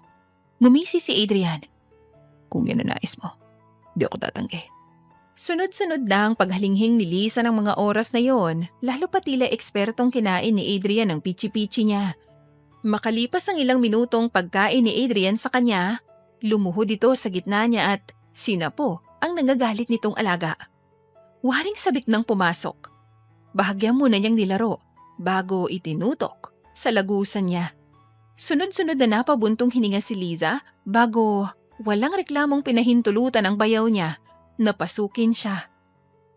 Ngumisi si Adrian. Kung yan ang nais mo, di ako tatanggi. Sunod-sunod na ang paghalinghing ni Lisa ng mga oras na yon, lalo pa tila ekspertong kinain ni Adrian ang pichi-pichi niya. Makalipas ang ilang minutong pagkain ni Adrian sa kanya, lumuhod ito sa gitna niya at sinapo ang nagagalit nitong alaga. Waring sabik nang pumasok. Bahagya muna niyang nilaro bago itinutok sa lagusan niya. Sunod-sunod na napabuntong hininga si Liza bago walang reklamong pinahintulutan ang bayaw niya. Napasukin siya.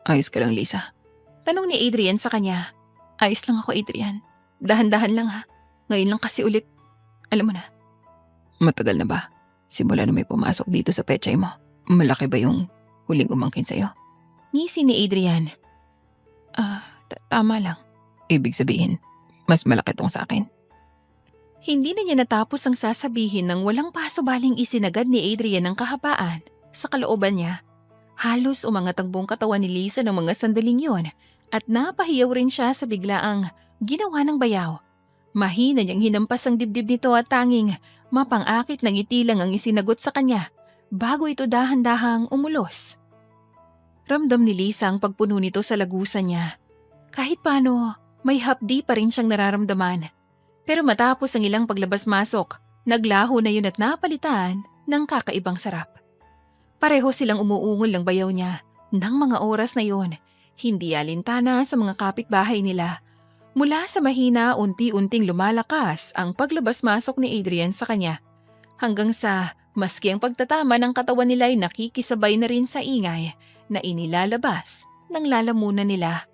Ayos ka lang, Lisa? Tanong ni Adrian sa kanya. Ayos lang ako, Adrian. Dahan-dahan lang ha. Ngayon lang kasi ulit. Alam mo na. Matagal na ba? Simula na may pumasok dito sa pechay mo. Malaki ba yung huling umangkin sa'yo? Ngisi ni Adrian. Tama lang. Ibig sabihin, mas malaki tong sa akin. Hindi na niya natapos ang sasabihin nang walang paso-baling isinagad ni Adrian ang kahabaan sa kalooban niya. Halos umangat ang buong katawan ni Lisa ng mga sandaling yon at napahiyaw rin siya sa biglaang ginawa ng bayaw. Mahina niyang hinampas ang dibdib nito at tanging mapang-akit na ngiti lang ang isinagot sa kanya bago ito dahan-dahang umulos. Ramdam ni Lisa ang pagpuno nito sa lagusan niya. Kahit paano, may hapdi pa rin siyang nararamdaman. Pero matapos ang ilang paglabas-masok, naglaho na yun at napalitan ng kakaibang sarap. Pareho silang umuungol ng bayaw niya. Nang mga oras na yon, hindi alintana sa mga kapitbahay nila. Mula sa mahina, unti-unting lumalakas ang paglabas-masok ni Adrian sa kanya. Hanggang sa, maski ang pagtatama ng katawan nila ay nakikisabay na rin sa ingay na inilalabas ng lalamunan nila.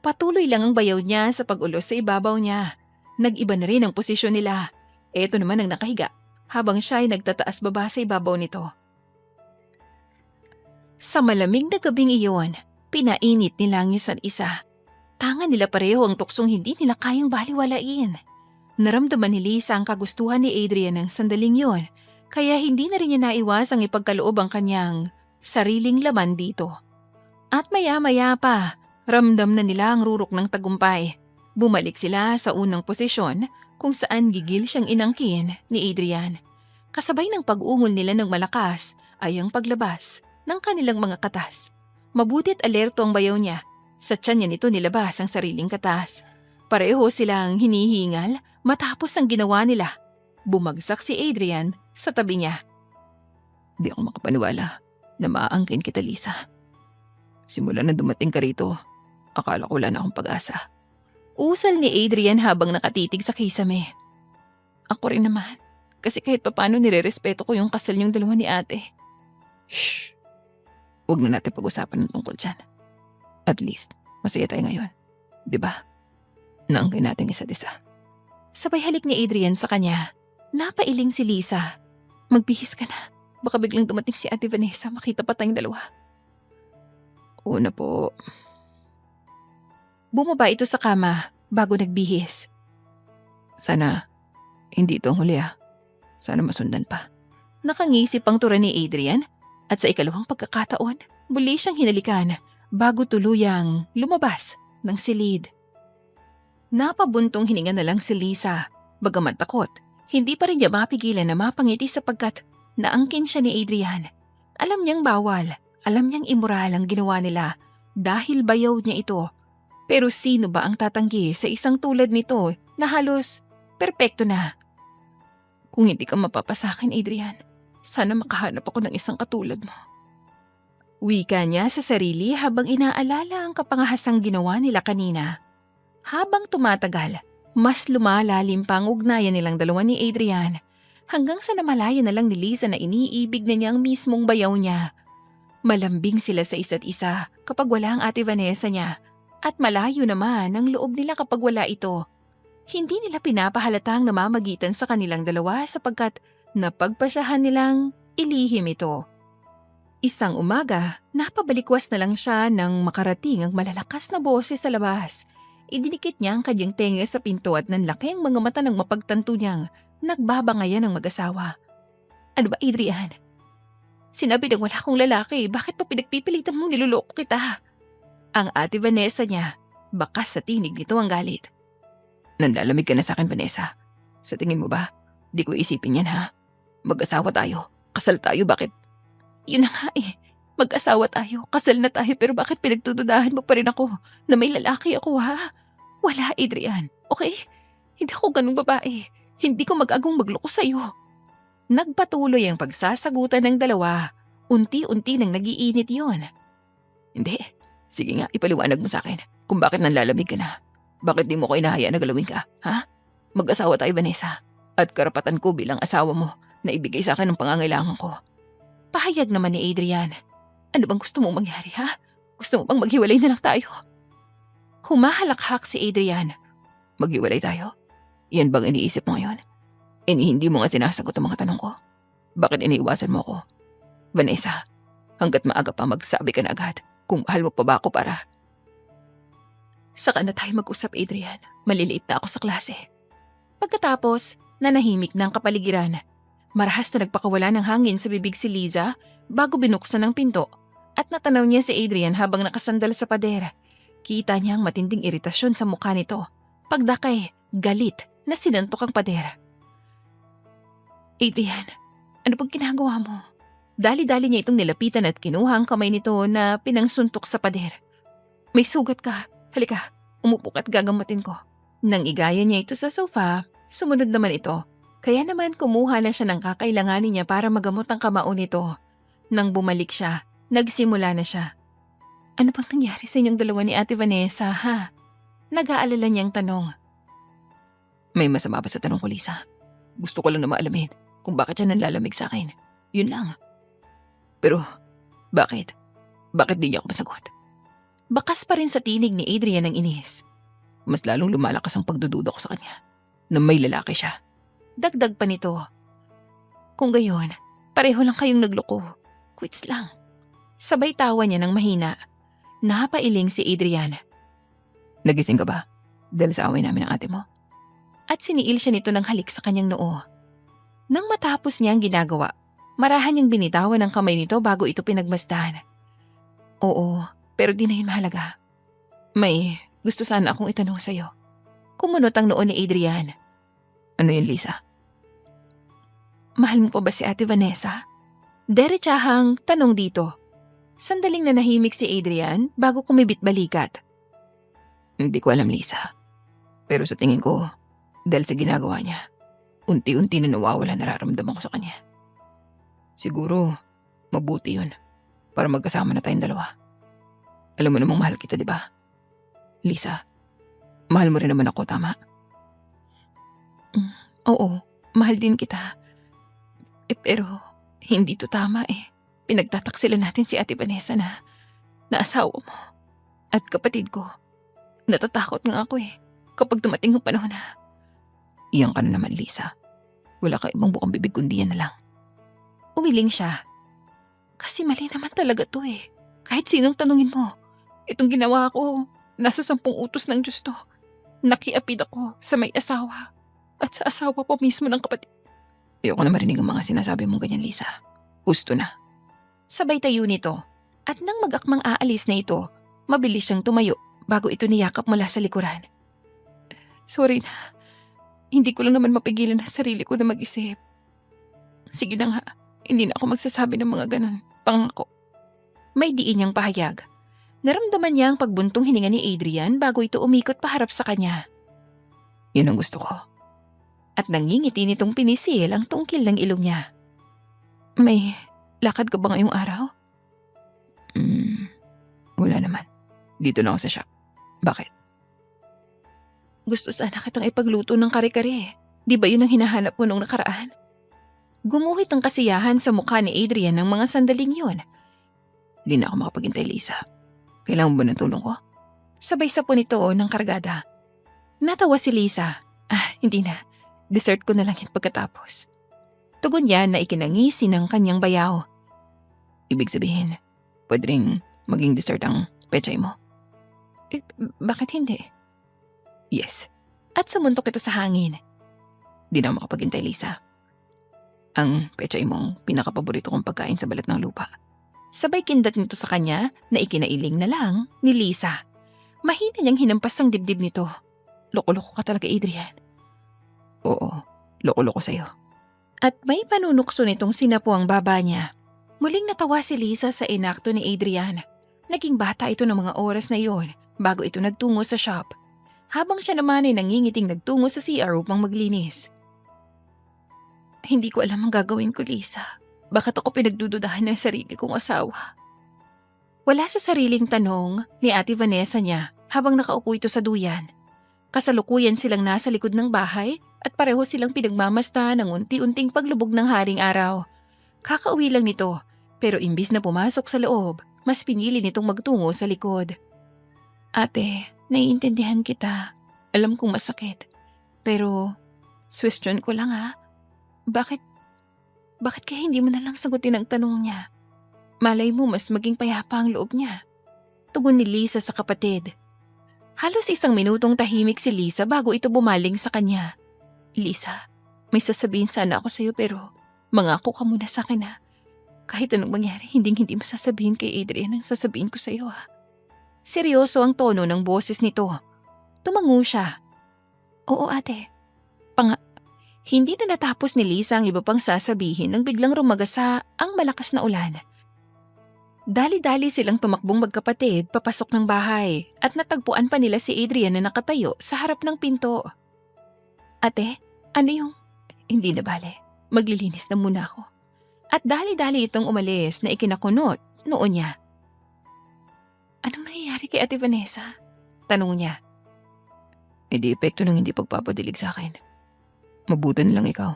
Patuloy lang ang bayaw niya sa pag-ulos sa ibabaw niya. Nag-iba na rin ang posisyon nila. Eto naman ang nakahiga habang siya ay nagtataas baba sa ibabaw nito. Sa malamig na gabing iyon, pinainit nila ang isa't isa. Tangan nila pareho ang tuksong hindi nila kayang baliwalain. Naramdaman ni Lisa ang kagustuhan ni Adrian ng sandaling yon, kaya hindi na rin niya naiwasang ipagkaloob ang kanyang sariling laman dito. At maya-maya pa, ramdam na nila ang rurok ng tagumpay. Bumalik sila sa unang posisyon kung saan gigil siyang inangkin ni Adrian. Kasabay ng pag-ungol nila ng malakas ay ang paglabas ng kanilang mga katas. Mabuti't alerto ang bayaw niya. Sa tiyan niya nito nilabas ang sariling katas. Pareho silang hinihingal matapos ang ginawa nila. Bumagsak si Adrian sa tabi niya. Di ako makapaniwala na maaangkin kita, Lisa. Simula na dumating ka rito, akala ko wala na akong pag-asa. Usal ni Adrian habang nakatitig sa kisame. Ako rin naman, kasi kahit papano nirerespeto ko yung kasal niyong dalawa ni ate. Shh! Huwag na natin pag-usapan ng tungkol dyan. At least, masaya tayo ngayon. Diba? Naangkin natin isa't isa. Sabay halik ni Adrian sa kanya. Napailing si Lisa. Magbihis ka na. Baka biglang dumating si Ate Vanessa, makita pa tayong dalawa. Una po. Bumaba ito sa kama bago nagbihis. Sana, hindi ito ang huli ah. Sana masundan pa. Nakangisip ang tura ni Adrian at sa ikalawang pagkakataon, muli siyang hinalikan bago tuluyang lumabas ng silid. Napabuntong hininga na lang si Lisa. Bagamat takot, hindi pa rin niya mapigilan na mapangiti sapagkat naangkin siya ni Adrian. Alam niyang bawal. Alam niyang immoral ang ginawa nila dahil bayaw niya ito. Pero sino ba ang tatanggi sa isang tulad nito na halos perpekto na? Kung hindi ka mapapasakin, Adrian, sana makahanap ako ng isang katulad mo. Wika niya sa sarili habang inaalala ang kapangahasang ginawa nila kanina. Habang tumatagal, mas lumalalim pa ang ugnayan nilang dalawa ni Adrian hanggang sa namalayan na lang ni Lisa na iniibig na niya ang mismong bayaw niya. Malambing sila sa isa't isa kapag wala ang Ate Vanessa niya at malayo naman ang loob nila kapag wala ito. Hindi nila pinapahalatang namamagitan sa kanilang dalawa sapagkat napagpasyahan nilang ilihim ito. Isang umaga, napabalikwas na lang siya nang makarating ang malalakas na boses sa labas. Idinikit niya ang kanyang tenga sa pinto at nanlaki ang mga mata ng mapagtanto niyang nagbabangayan ng mag-asawa. Ano ba, Adrian? Sinabi nang wala akong lalaki, bakit pa pinagpipilitan mong niloloko kita? Ang Ate Vanessa niya, bakas sa tinig nito ang galit. Nanlalamig ka na sa akin, Vanessa. Sa tingin mo ba, di ko isipin yan ha? Mag-asawa tayo, kasal tayo, bakit? Yun na nga eh, mag-asawa tayo, kasal na tayo, pero bakit pinagtududahan mo pa rin ako na may lalaki ako ha? Wala, Adrian, okay? Hindi ako ganung babae, hindi ko mag-agong magloko sa'yo. Nagpatuloy ang pagsasagutan ng dalawa. Unti-unti nang nagiinit yon. Hindi. Sige nga, ipaliwanag mo sa akin kung bakit nanlalamig ka na. Bakit di mo ko inahayaan na galawin ka, ha? Mag-asawa tayo, Vanessa. At karapatan ko bilang asawa mo na ibigay sa akin ang pangangailangan ko. Pahayag naman ni Adrian. Ano bang gusto mong mangyari, ha? Gusto mo bang maghiwalay na lang tayo? Humahalakhak si Adrian. Maghiwalay tayo? Yan bang iniisip mo ngayon? Hindi mo nga sinasagot ang mga tanong ko. Bakit iniiwasan mo ako? Vanessa, hanggat maaga pa magsabi ka na agad kung mahal mo pa ba ako para... Saka na tayo mag-usap, Adrian. Maliliit na ako sa klase. Pagkatapos, nanahimik na ang kapaligiran. Marahas na nagpakawala ng hangin sa bibig si Liza bago binuksan ang pinto at natanaw niya si Adrian habang nakasandal sa pader. Kita niya ang matinding iritasyon sa mukha nito. Pagdakay, galit na sinuntok ang pader. Adrian, ano bang ginagawa mo? Dali-dali niya itong nilapitan at kinuha ang kamay nito na pinangsuntok sa pader. May sugat ka. Halika, umupo ka at gagamutin ko. Nang igaya niya ito sa sofa, sumunod naman ito. Kaya naman kumuha na siya ng kakailanganin niya para magamot ang kamao nito. Nang bumalik siya, nagsimula na siya. Ano bang nangyari sa inyong dalawa ni Ate Vanessa, ha? Nag-aalala niyang tanong. May masama ba sa tanong ko, Lisa? Gusto ko lang na maalamin kung bakit siya nanlalamig sa akin. Yun lang. Pero, bakit? Bakit di niya ako masagot? Bakas pa rin sa tinig ni Adrian ang inis. Mas lalong lumalakas ang pagdududa ko sa kanya na may lalaki siya. Dagdag pa nito. Kung gayon, pareho lang kayong nagloko. Quits lang. Sabay tawa niya ng mahina. Napailing si Adrian. Nagising ka ba? Dahil sa away namin ng ate mo? at siniil siya nito ng halik sa kanyang noo. Nang matapos niya ang ginagawa, marahan niyang binitawan ang kamay nito bago ito pinagmasdan. Oo, pero di na yun mahalaga. May gusto sana akong itanong sa'yo. Kumunot ang noo ni Adrian. Ano yun, Lisa? Mahal mo pa ba si Ate Vanessa? Derechahang tanong dito. Sandaling nanahimik si Adrian bago kumibit balikat. Hindi ko alam, Lisa. Pero sa tingin ko, dahil sa ginagawa niya, unti-unti na nawawala nararamdaman ko sa kanya. Siguro, mabuti yun para magkasama na tayong dalawa. Alam mo namang mahal kita, di ba? Lisa, mahal mo rin naman ako, tama? Oo, mahal din kita. Pero hindi to tama eh. Pinagtataksilan natin si Ate Vanessa na asawa mo at kapatid ko. Natatakot nga ako eh kapag dumating ang panahon na. Iyan ka na naman, Lisa. Wala ka ibang bukang bibig kundi yan na lang. Umiling siya. Kasi mali naman talaga to eh. Kahit sinong tanungin mo. Itong ginawa ko, nasa 10 utos ng Diyos to. Nakiapid ako sa may asawa at sa asawa po mismo ng kapatid. Ayoko na marinig ang mga sinasabi mong ganyan, Lisa. Gusto na. Sabay tayo nito. At nang mag-akmang aalis na ito, mabilis siyang tumayo bago ito niyakap mula sa likuran. Sorry na. Hindi ko lang naman mapigilan ang sarili ko na mag-isip. Sige na nga, hindi na ako magsasabi ng mga ganon. Pangako. May diin niyang pahayag. Naramdaman niya ang pagbuntong hininga ni Adrian bago ito umikot paharap sa kanya. Yun ang gusto ko. At nangingiti nitong pinisil ang tungkil ng ilong niya. May lakad ka ba ngayong araw? Wala naman. Dito na ako sa shop. Bakit? Gusto sana kitang ipagluto ng kare-kare. Di ba yun ang hinahanap mo nung nakaraan? Gumuhit ang kasiyahan sa mukha ni Adrian ng mga sandaling yun. Hindi na ako makapagintay, Lisa. Kailangan mo ba ng tulong ko? Sabay sa po nito ng kargada. Natawa si Lisa. Hindi na. Dessert ko na lang yan pagkatapos. Tugon niya na ikinangisi ng kanyang bayaw. Ibig sabihin, pwede rin maging dessert ang pechay mo. Bakit hindi? Yes. At sumuntok ito sa hangin. Di na ako makapagintay, Lisa. Ang pechay mo ang pinakapaborito kong pagkain sa balat ng lupa. Sabay kindat nito sa kanya na ikinailing na lang ni Lisa. Mahina niyang hinampas ang dibdib nito. Loko-loko ka talaga, Adrian. Oo, loko-loko sa'yo. At may panunukso nitong sinapo ang baba niya. Muling natawa si Lisa sa inakto ni Adrian. Naging bata ito ng mga oras na iyon bago ito nagtungo sa shop. Habang siya naman ay nangingiting nagtungo sa CR upang maglinis. Hindi ko alam ang gagawin ko, Lisa. Bakit ako pinagdududahan ng sarili kong asawa? Wala sa sariling tanong ni Ate Vanessa niya habang nakaupo ito sa duyan. Kasalukuyan silang nasa likod ng bahay at pareho silang pinagmamasta ng unti-unting paglubog ng haring araw. Kakauwi lang nito, pero imbis na pumasok sa loob, mas pinili nitong magtungo sa likod. Ate, naiintindihan kita. Alam kong masakit. Pero, question ko lang ha. Bakit kaya hindi mo na lang sagutin ang tanong niya? Malay mo mas maging payapa ang loob niya. Tugon ni Lisa sa kapatid. Halos 1 minutong tahimik si Lisa bago ito bumaling sa kanya. Lisa, may sasabihin sana ako sa'yo pero mangako ka muna sa akin ha. Kahit anong mangyari, hindi mo sasabihin kay Adrian ang sasabihin ko sa'yo ha. Seryoso ang tono ng boses nito. Tumango siya. Oo ate. Hindi na natapos ni Lisa ang iba pang sasabihin nang biglang rumagasa ang malakas na ulan. Dali-dali silang tumakbong magkapatid papasok ng bahay at natagpuan pa nila si Adrian na nakatayo sa harap ng pinto. Ate, ano yung… Hindi na bale, maglilinis na muna ako. At dali-dali itong umalis na ikinakunot noon niya. Anong nangyayari kay Ate Vanessa? Tanong niya. Di epekto ng hindi pagpapadilig sa akin. Mabuti na lang ikaw.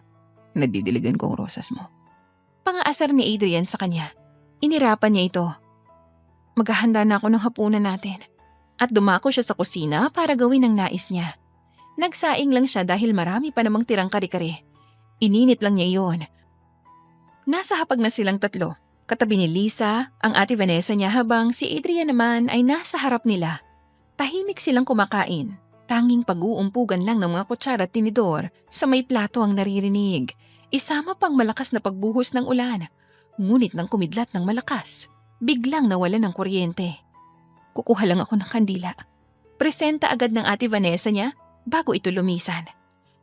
Nadidiligan ko ang rosas mo. Pangaasar ni Adrian sa kanya. Inirapan niya ito. Maghahanda na ako ng hapunan natin. At dumako siya sa kusina para gawin ang nais niya. Nagsaing lang siya dahil marami pa namang tirang kare-kare. Ininit lang niya iyon. Nasa hapag na silang tatlo. Katabi ni Lisa, ang Ate Vanessa niya habang si Adrian naman ay nasa harap nila. Tahimik silang kumakain. Tanging pag-uumpugan lang ng mga kutsara at tinidor sa may plato ang naririnig. Isama pang malakas na pagbuhos ng ulan. Ngunit nang kumidlat ng malakas, biglang nawalan ng kuryente. Kukuha lang ako ng kandila. Presenta agad ng Ate Vanessa niya bago ito lumisan.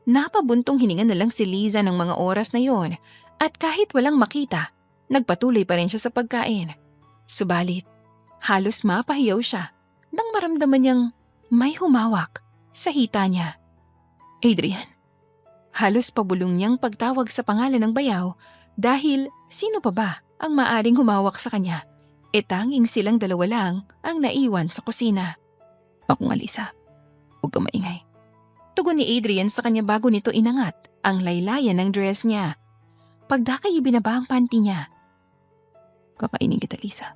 Napabuntong hininga na lang si Liza ng mga oras na yon at kahit walang makita, nagpatuloy pa rin siya sa pagkain. Subalit, halos mapahiyaw siya nang maramdaman niyang may humawak sa hita niya. Adrian. Halos pabulong niyang pagtawag sa pangalan ng bayaw dahil sino pa ba ang maaring humawak sa kanya? Tanging silang dalawa lang ang naiwan sa kusina. Ako nga, Lisa. Huwag ka maingay. Tugon ni Adrian sa kanya bago nito inangat ang laylayan ng dress niya. Pagdakay ibinaba ang panty niya. Kakainin kita, Lisa.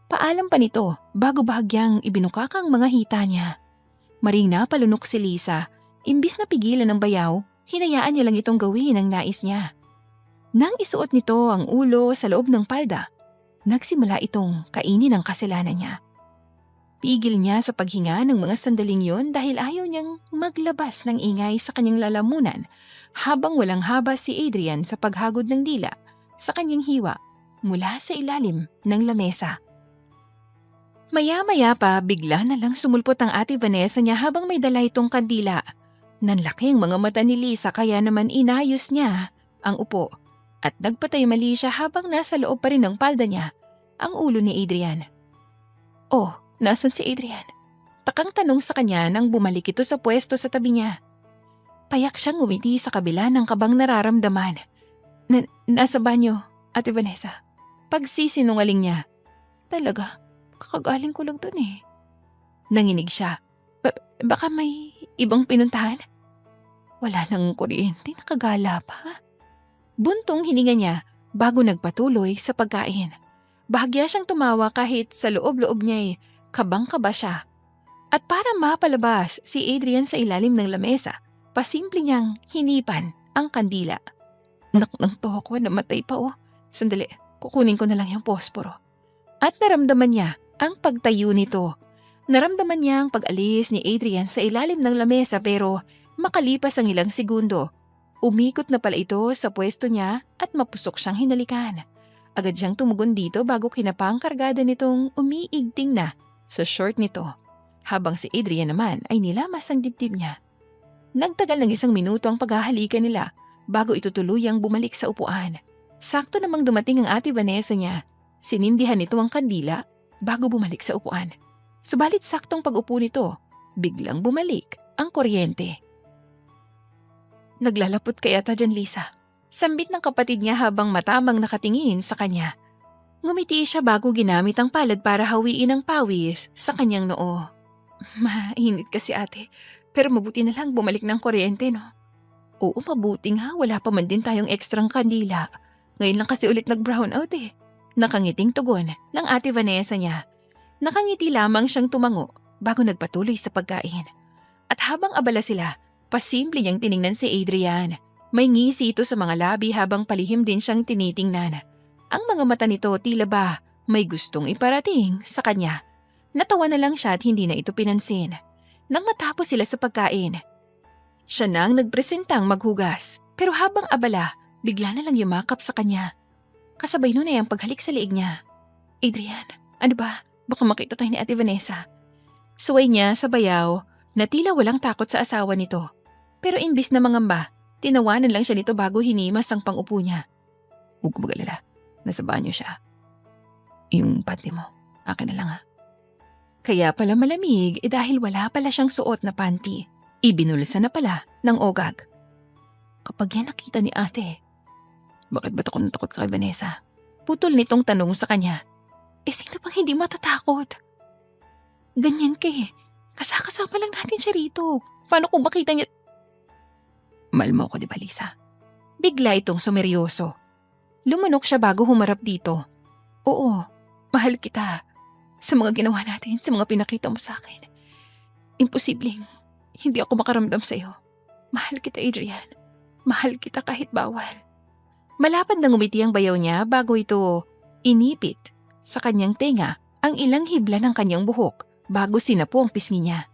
Paalam pa nito bago bahagyang ibinukak ang mga hita niya. Maring napalunok si Lisa, imbis na pigilan ng bayaw, hinayaan niya lang itong gawin ang nais niya. Nang isuot nito ang ulo sa loob ng palda, nagsimula itong kainin ang kasalanan niya. Pigil niya sa paghinga ng mga sandaling yon dahil ayaw niyang maglabas ng ingay sa kanyang lalamunan habang walang haba si Adrian sa paghagod ng dila sa kanyang hiwa mula sa ilalim ng lamesa. Maya-maya pa bigla na lang sumulpot ang Ate Vanessa niya habang may dala itong kandila. Nanlaki ang mga mata ni Lisa kaya naman inayos niya ang upo at nagpatay mali siya habang nasa loob pa rin ng palda niya ang ulo ni Adrian. Oh, nasan si Adrian? Takang tanong sa kanya nang bumalik ito sa pwesto sa tabi niya. Payak siyang ngumiti sa kabila ng kabang nararamdaman. Nasa banyo, Ate Vanessa. Pagsisinungaling niya. Talaga? Kakagaling ko lang dun eh. Nanginig siya. Baka may ibang pinuntahan? Wala nang kuryente, nakagala pa. Buntong hininga niya bago nagpatuloy sa pagkain. Bahagya siyang tumawa kahit sa loob-loob niya kabang-kaba siya. At para mapalabas si Adrian sa ilalim ng lamesa, pasimple niyang hinipan ang kandila. Nang toho ko, namatay pa oh. Sandali, kukunin ko na lang yung posporo. At naramdaman niya ang pagtayo nito. Naramdaman niya ang pag-alis ni Adrian sa ilalim ng lamesa pero makalipas ang ilang segundo, umikot na pala ito sa pwesto niya at mapusok siyang hinalikan. Agad siyang tumugon dito bago kinapang kargada nitong umiigting na sa short nito, habang si Adrian naman ay nilamas ang dibdib niya. Nagtagal ng 1 minuto ang paghahalikan nila bago ito tuluyang bumalik sa upuan. Sakto namang dumating ang Ate Vanessa niya. Sinindihan nito ang kandila bago bumalik sa upuan. Subalit saktong pag-upo nito, biglang bumalik ang kuryente. Naglalapot kaya ta dyan, Lisa. Sambit ng kapatid niya habang matamang nakatingin sa kanya. Ngumiti siya bago ginamit ang palad para hawiin ang pawis sa kanyang noo. Mainit kasi ate, pero mabuti na lang bumalik ng kuryente, no? Oo, mabuti nga, wala pa man din tayong ekstrang kandila. Ngayon lang kasi ulit nag-brown out eh. Nakangiting tugon ng Ate Vanessa niya. Nakangiti lamang siyang tumango bago nagpatuloy sa pagkain. At habang abala sila, pasimple niyang tiningnan si Adrian. May ngisi ito sa mga labi habang palihim din siyang tinitingnan. Ang mga mata nito tila ba may gustong iparating sa kanya. Natawa na lang siya at hindi na ito pinansin. Nang matapos sila sa pagkain, siya nang nagpresentang maghugas. Pero habang abala, bigla na lang yumakap sa kanya. Kasabay nun ay ang paghalik sa liig niya. Adrian, ano ba? Baka makita tayo ni Ate Vanessa. Suway niya sa bayaw na tila walang takot sa asawa nito. Pero imbis na mangamba, tinawanan lang siya nito bago hinimas ang pangupo niya. Huwag mag-alala, nasa banyo siya. Yung panty mo, akin na lang ha. Kaya pala malamig dahil wala pala siyang suot na panty. Ibinulsa na pala ng ogag. Kapag yan nakita ni ate, bakit ba't ako natakot kay Vanessa? Putol nitong tanong sa kanya. Sino bang hindi matatakot? Ganyan ka eh. Kasakasama lang natin siya rito. Paano kung makita niya? Mahal mo ako, di ba, Lisa? Bigla itong sumeryoso. Lumunok siya bago humarap dito. Oo, mahal kita. Sa mga ginawa natin, sa mga pinakita mo sa akin. Imposibleng hindi ako makaramdam sa iyo. Mahal kita, Adrian. Mahal kita kahit bawal. Malapad na ngumiti ang bayaw niya bago ito inipit sa kanyang tenga ang ilang hibla ng kanyang buhok bago sinapo ang pisngi niya.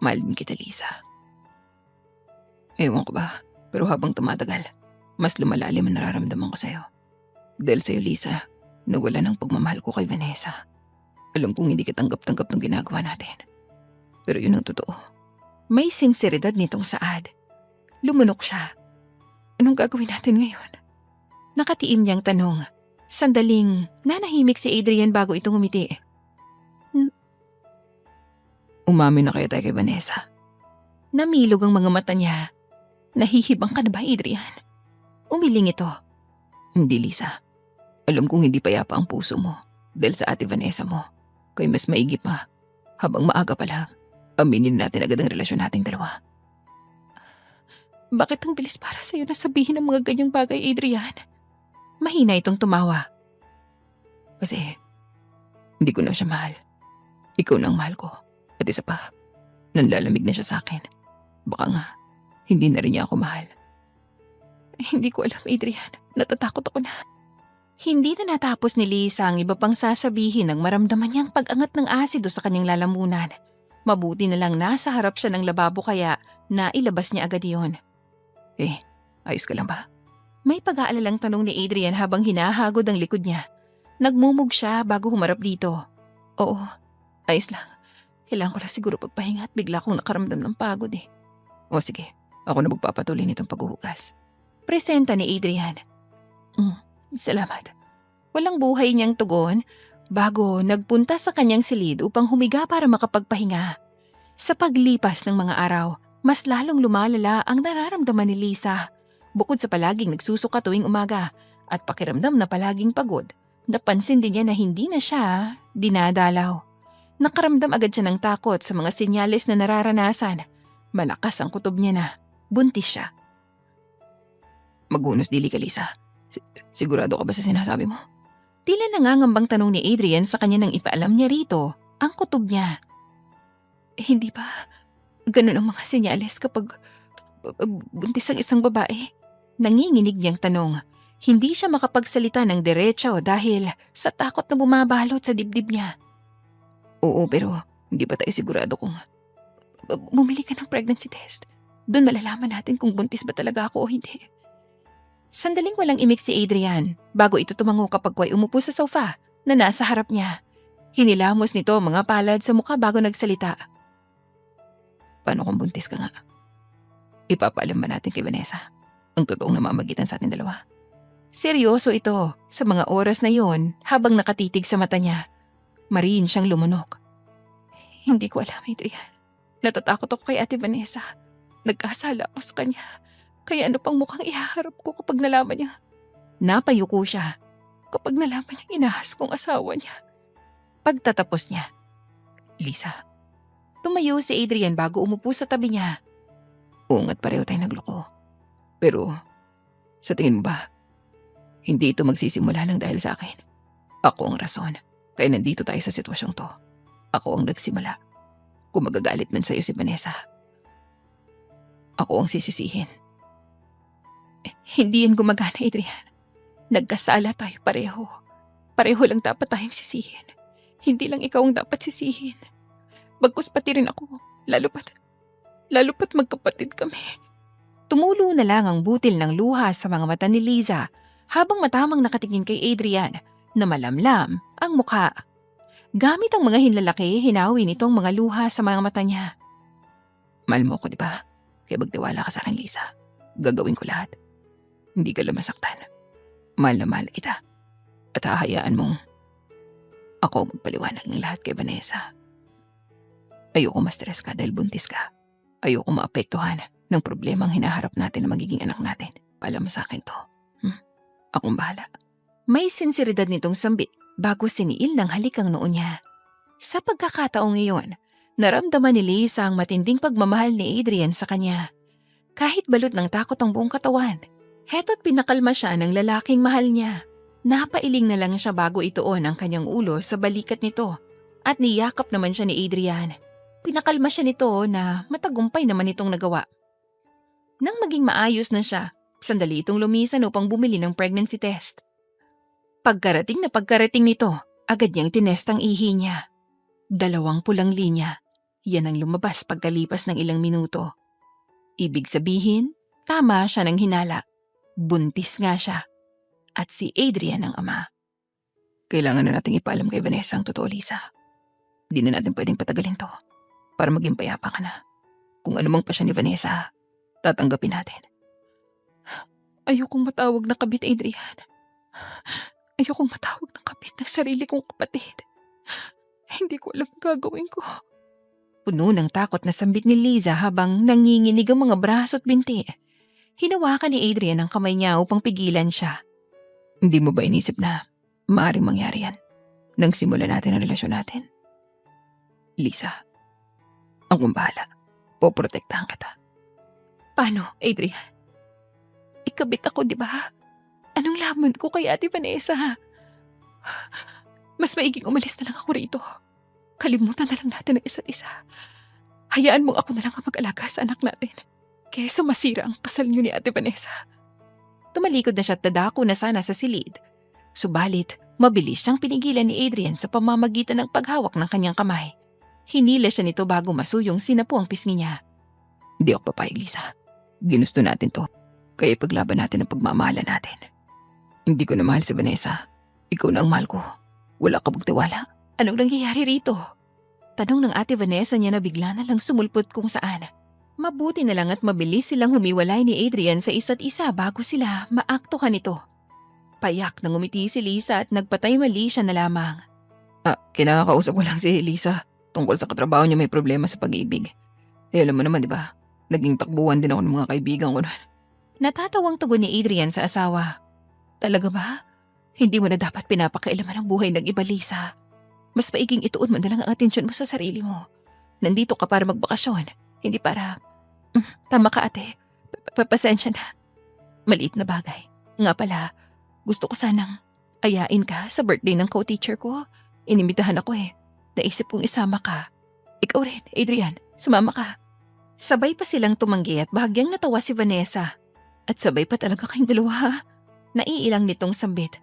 Mahal din kita, Lisa. Ewan ko ba, pero habang tumatagal, mas lumalalim ang nararamdaman ko sa'yo. Dahil sa'yo, Lisa, nawala ng pagmamahal ko kay Vanessa. Alam kong hindi katanggap-tanggap ng ginagawa natin. Pero yun ang totoo. May sinseridad nitong Saad. Lumunok siya. Anong gagawin natin ngayon? Nakatiim niyang tanong. Sandaling nanahimik si Adrian bago ito ngumiti. Umamin na kaya tayo kay Vanessa. Namilog ang mga mata niya. Nahihibang ka na ba, Adrian? Umiling ito. Hindi, Lisa. Alam kong hindi payapa ang puso mo dahil sa ate Vanessa mo. Kaya mas maigi pa, habang maaga pa lang, aminin natin agad ang relasyon nating dalawa. Bakit ang bilis para sa'yo na sabihin ang mga ganyang bagay, Adrian? Mahina itong tumawa. Kasi, hindi ko na siya mahal. Ikaw na ang mahal ko. At isa pa, nanlalamig na siya sa akin. Baka nga, hindi na rin niya ako mahal. Hindi ko alam, Adrian. Natatakot ako na. Hindi na natapos ni Lisa ang iba pang sasabihin nang maramdaman niyang pag-angat ng asido sa kanyang lalamunan. Mabuti na lang nasa harap siya ng lababo kaya nailabas niya agad iyon. Ayos ka lang ba? May pag-aalalang tanong ni Adrian habang hinahagod ang likod niya. Nagmumug siya bago humarap dito. Oo, ayos lang. Kailangan ko lang siguro pagpahinga at bigla akong nakaramdam ng pagod eh. O sige, ako na magpapatuloy nitong paghuhugas. Presenta ni Adrian. Salamat. Walang buhay niyang tugon bago nagpunta sa kanyang silid upang humiga para makapagpahinga. Sa paglipas ng mga araw, mas lalong lumalala ang nararamdaman ni Lisa. Bukod sa palaging nagsusuka tuwing umaga at pakiramdam na palaging pagod, napansin din niya na hindi na siya dinadalaw. Nakaramdam agad siya ng takot sa mga senyales na nararanasan. Malakas ang kutob niya na buntis siya. Magunos dili ka, Lisa. Sigurado ka ba sa sinasabi mo? Tila nangangambang tanong ni Adrian sa kanya nang ipaalam niya rito ang kutob niya. Hindi ba ganun ang mga senyales kapag buntis ang isang babae? Nanginginig niyang tanong. Hindi siya makapagsalita ng diretso dahil sa takot na bumabalot sa dibdib niya. Oo, pero hindi pa tayo sigurado kung bumili ka ng pregnancy test. Doon malalaman natin kung buntis ba talaga ako o hindi. Sandaling walang imik si Adrian bago ito tumango kapag Kway umupo sa sofa na nasa harap niya. Hinilamos nito mga palad sa mukha bago nagsalita. Paano kung buntis ka nga? Ipapaalam ba natin kay Vanessa ang totoong namamagitan sa ating dalawa? Seryoso ito sa mga oras na yon habang nakatitig sa mata niya. Mariin siyang lumunok. Hindi ko alam, Adrian. Natatakot ako kay Ate Vanessa. Nagkasala ako sa kanya. Kaya ano pang mukhang ihaharap ko kapag nalaman niya? Napayuko siya. Kapag nalaman niya inahas kong asawa niya. Pagtatapos niya. Lisa. Tumayo si Adrian bago umupo sa tabi niya. Oo nga't pareho tayong nagloko. Pero, sa tingin mo ba, hindi ito magsisimula ng dahil sa akin? Ako ang rason. Kaya nandito tayo sa sitwasyong to. Ako ang nagsimula. Kung magagalit man sa'yo si Vanessa, ako ang sisisihin. Hindi yan gumagana, Adrian. Nagkasala tayo pareho. Pareho lang dapat tayong sisihin. Hindi lang ikaw ang dapat sisihin. Bagkus pati rin ako. Lalo pat magkapatid kami. Tumulo na lang ang butil ng luha sa mga mata ni Liza habang matamang nakatingin kay Adrian na malamlam ang mukha. Gamit ang mga hinlalaki, hinawin itong mga luha sa mga mata niya. Mahal mo ko, di ba? Kaya magtiwala ka sa akin, Lisa. Gagawin ko lahat. Hindi ka lang masaktan. Mahal na mahal kita. At hahayaan mong ako magpaliwanag ng lahat kay Vanessa. Ayoko ma-stress ka dahil buntis ka. Ayoko maapektuhan ng problemang hinaharap natin na magiging anak natin. Paalam mo sa akin to. Akong bahala. May sinseridad nitong sambit bago siniil ng halik ang noo niya. Sa pagkakataong iyon, naramdaman ni Lisa ang matinding pagmamahal ni Adrian sa kanya. Kahit balot ng takot ang buong katawan, heto't pinakalma siya ng lalaking mahal niya. Napailing na lang siya bago ituon ang kanyang ulo sa balikat nito at niyakap naman siya ni Adrian. Pinakalma siya nito na matagumpay naman itong nagawa. Nang maging maayos na siya, sandali itong lumisan upang bumili ng pregnancy test. Pagkarating nito, agad niyang tinest ang ihi niya. 2 pulang linya. Yan ang lumabas pagkalipas ng ilang minuto. Ibig sabihin, tama siya ng hinala. Buntis nga siya. At si Adrian ang ama. Kailangan na nating ipaalam kay Vanessa ang totoo, Lisa. Di na natin pwedeng patagalin to. Para maging payapa ka na. Kung anumang pasya ni Vanessa, tatanggapin natin. Ayokong matawag na kabit, Adrian. Ayokong matawag na kabit ng sarili kong kapatid. Hindi ko alam ang gagawin ko. Puno ng takot na sambit ni Liza habang nanginginig ang mga braso at binti. Hinawakan ni Adrian ang kamay niya upang pigilan siya. Hindi mo ba inisip na maaaring mangyari yan nang simulan natin ang relasyon natin? Lisa, akong bahala. Poprotektahan kita. Paano, Adrian? Ikabit ako, di ba? Anong laman ko kay Ate Vanessa? Mas maiging umalis na lang ako rito. Kalimutan na lang natin ang isa't isa. Hayaan mong ako na lang ang mag-alaga sa anak natin. Kesa masira ang kasal niyo ni Ate Vanessa. Tumalikod na siya at dadako na sana sa silid. Subalit, mabilis siyang pinigilan ni Adrian sa pamamagitan ng paghawak ng kanyang kamay. Hinila siya nito bago masuyong sinapu ang pisngi niya. Hindi ako papayag, Lisa. Ginusto natin to. Kaya ipaglaban natin ang pagmamahalan natin. Hindi ko na mahal si Vanessa. Ikaw na ang mahal ko. Wala ka magtiwala. Anong nangyayari rito? Tanong ng Ate Vanessa niya na bigla na lang sumulpot kung saan. Mabuti na lang at mabilis silang humiwalay ni Adrian sa isa't isa bago sila maaktuhan nito. Payak nang umiti si Lisa at nagpatay mali siya na lamang. Kinakausap ko lang si Lisa. Tungkol sa katrabaho niya may problema sa pag-ibig. Alam mo naman, di ba? Naging takbuhan din ako ng mga kaibigan ko. Natatawang tugon ni Adrian sa asawa. Talaga ba? Hindi mo na dapat pinapakailaman ang buhay ng iba, Lisa. Mas maiging ituon mo na lang ang atensyon mo sa sarili mo. Nandito ka para magbakasyon, hindi para... Tama ka, ate. Pasensya na. Maliit na bagay. Nga pala, gusto ko sanang ayain ka sa birthday ng co-teacher ko. Inimbitahan ako eh. Naisip kong isama ka. Ikaw rin, Adrian. Sumama ka. Sabay pa silang tumanggi at bahagyang natawa si Vanessa. At sabay pa talaga kayong dalawa. Naiilang nitong sambit.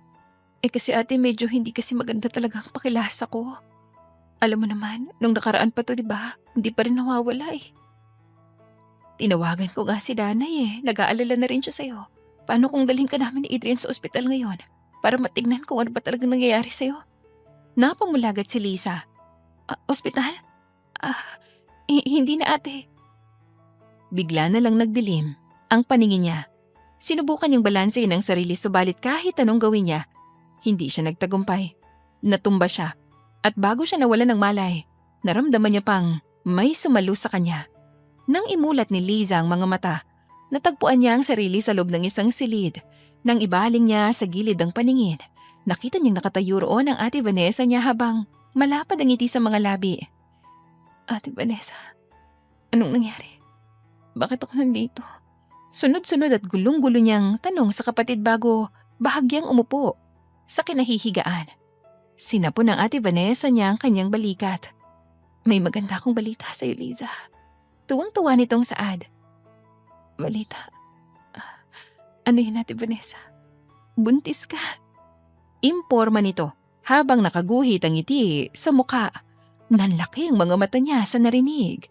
Kasi ate medyo hindi kasi maganda talaga ang pakilasa ko. Alam mo naman, nung nakaraan pa to, di ba? Hindi pa rin nawawala eh. Tinawagan ko nga si Danay eh. Nag-aalala na rin siya sa'yo. Paano kung dalhin ka namin ni Adrian sa ospital ngayon? Para matignan kung ano ba talagang nangyayari sa'yo? Napamulagat si Lisa. Ospital? Hindi na ate. Bigla na lang nagdilim ang paningin niya. Sinubukan niyang balansehin ang sarili subalit kahit anong gawin niya, hindi siya nagtagumpay. Natumba siya at bago siya nawalan ng malay, naramdaman niya pang may sumalo sa kanya. Nang imulat ni Liza ang mga mata, natagpuan niya ang sarili sa loob ng isang silid. Nang ibaling niya sa gilid ang paningin, nakita niyang nakatayo roon ang Ate Vanessa niya habang malapad ang ngiti sa mga labi. Ate Vanessa, anong nangyari? Bakit ako nandito? Sunod-sunod at gulong-gulo niyang tanong sa kapatid bago bahagyang umupo sa kinahihigaan. Sinapo ng Ate Vanessa niya ang kanyang balikat. May maganda akong balita sa iyo, Liza. Tuwang-tuwa nitong saad. Balita? Ano yun, Ate Vanessa? Buntis ka. Imporma nito habang nakaguhit ang ngiti sa muka. Nanlaki ang mga mata niya sa narinig.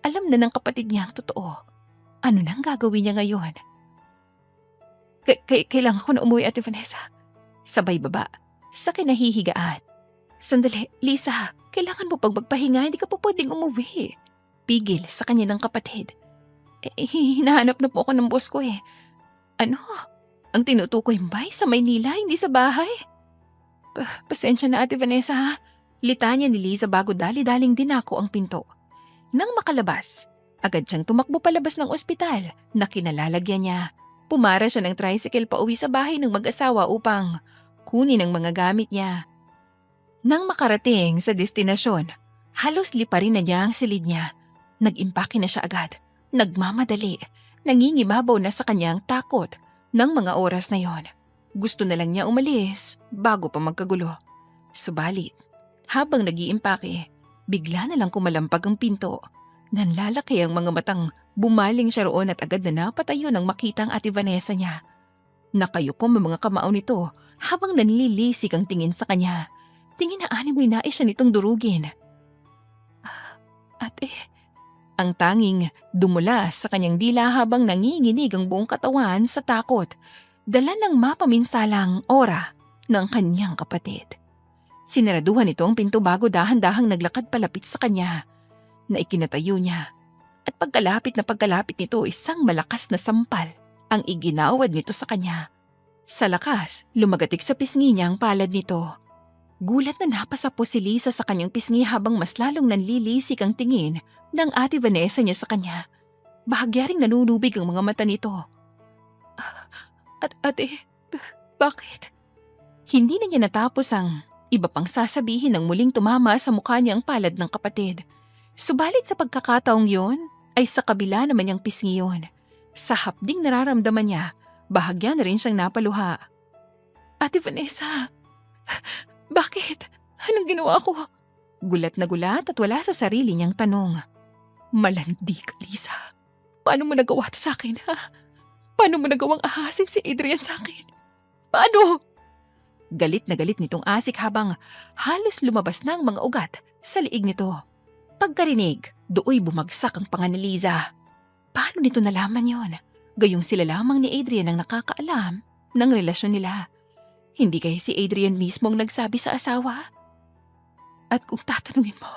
Alam na ng kapatid niya ang totoo. Ano nang gagawin niya ngayon? Kailangan ko na umuwi, Ate Vanessa. Sabay baba sa kinahihigaan. Sandali, Lisa. Kailangan mo pag magpahinga, hindi ka pa pwedeng umuwi. Pigil sa kanya ng kapatid. Hinahanap na po ako ng boss ko eh. Ano? Ang tinutukoy mbay sa Maynila, hindi sa bahay? Pasensya na, Ate Vanessa ha. Litanya ni Liza bago dali-daling dinako ang pinto. Nang makalabas, agad siyang tumakbo palabas ng ospital na kinalalagyan niya. Pumara siya ng tricycle pa uwi sa bahay ng mag-asawa upang kunin ang mga gamit niya. Nang makarating sa destinasyon, halos liparin na niya ang silid niya. Nag-impake na siya agad. Nagmamadali. Nangingibabaw na sa kanyang takot ng mga oras na yon. Gusto na lang niya umalis bago pa magkagulo. Subalit, habang nag-iimpake, bigla na lang kumalampag ang pinto. Nanlalaki ang mga matang bumaling siya roon at agad na napatayo nang makita ang Ate Vanessa niya. Nakayukom ang mga kamao nito habang nanlilisik ang tingin sa kanya. Tingin na animoy nais siya nitong durugin. Ate, ang tanging dumula sa kanyang dila habang nanginginig ang buong katawan sa takot, dala ng mapaminsalang aura ng kanyang kapatid. Sinaraduhan nito ang pinto bago dahan-dahang naglakad palapit sa kanya na ikinatayo niya. At pagkalapit nito, isang malakas na sampal ang iginawad nito sa kanya. Sa lakas, lumagatik sa pisngi niya ang palad nito. Gulat na napasapo si Lisa sa kanyang pisngi habang mas lalong nanlilisik ang tingin ng Ate Vanessa niya sa kanya. Bahagya ring nanunubig ang mga mata nito. Ate, bakit? Hindi na niya natapos ang iba pang sasabihin nang muling tumama sa mukha niya ang palad ng kapatid. Subalit sa pagkakataong yon, ay sa kabila naman niyang pisngi yun. Sa hapding nararamdaman niya, bahagya na rin siyang napaluha. Ate Vanessa, bakit? Anong ginawa ko? Gulat na gulat at wala sa sarili niyang tanong. Malandi ka, Lisa. Paano mo nagawa to sa akin, ha? Paano mo nagawang ahasin si Adrian sa akin? Paano? Galit na galit nitong asik habang halos lumabas na ang mga ugat sa liig nito. Pagkarinig, dooy bumagsak ang panga ni Liza. Paano nito nalaman yon? Gayong sila lamang ni Adrian ang nakakaalam ng relasyon nila. Hindi kaya si Adrian mismo ang nagsabi sa asawa? At kung tatanungin mo,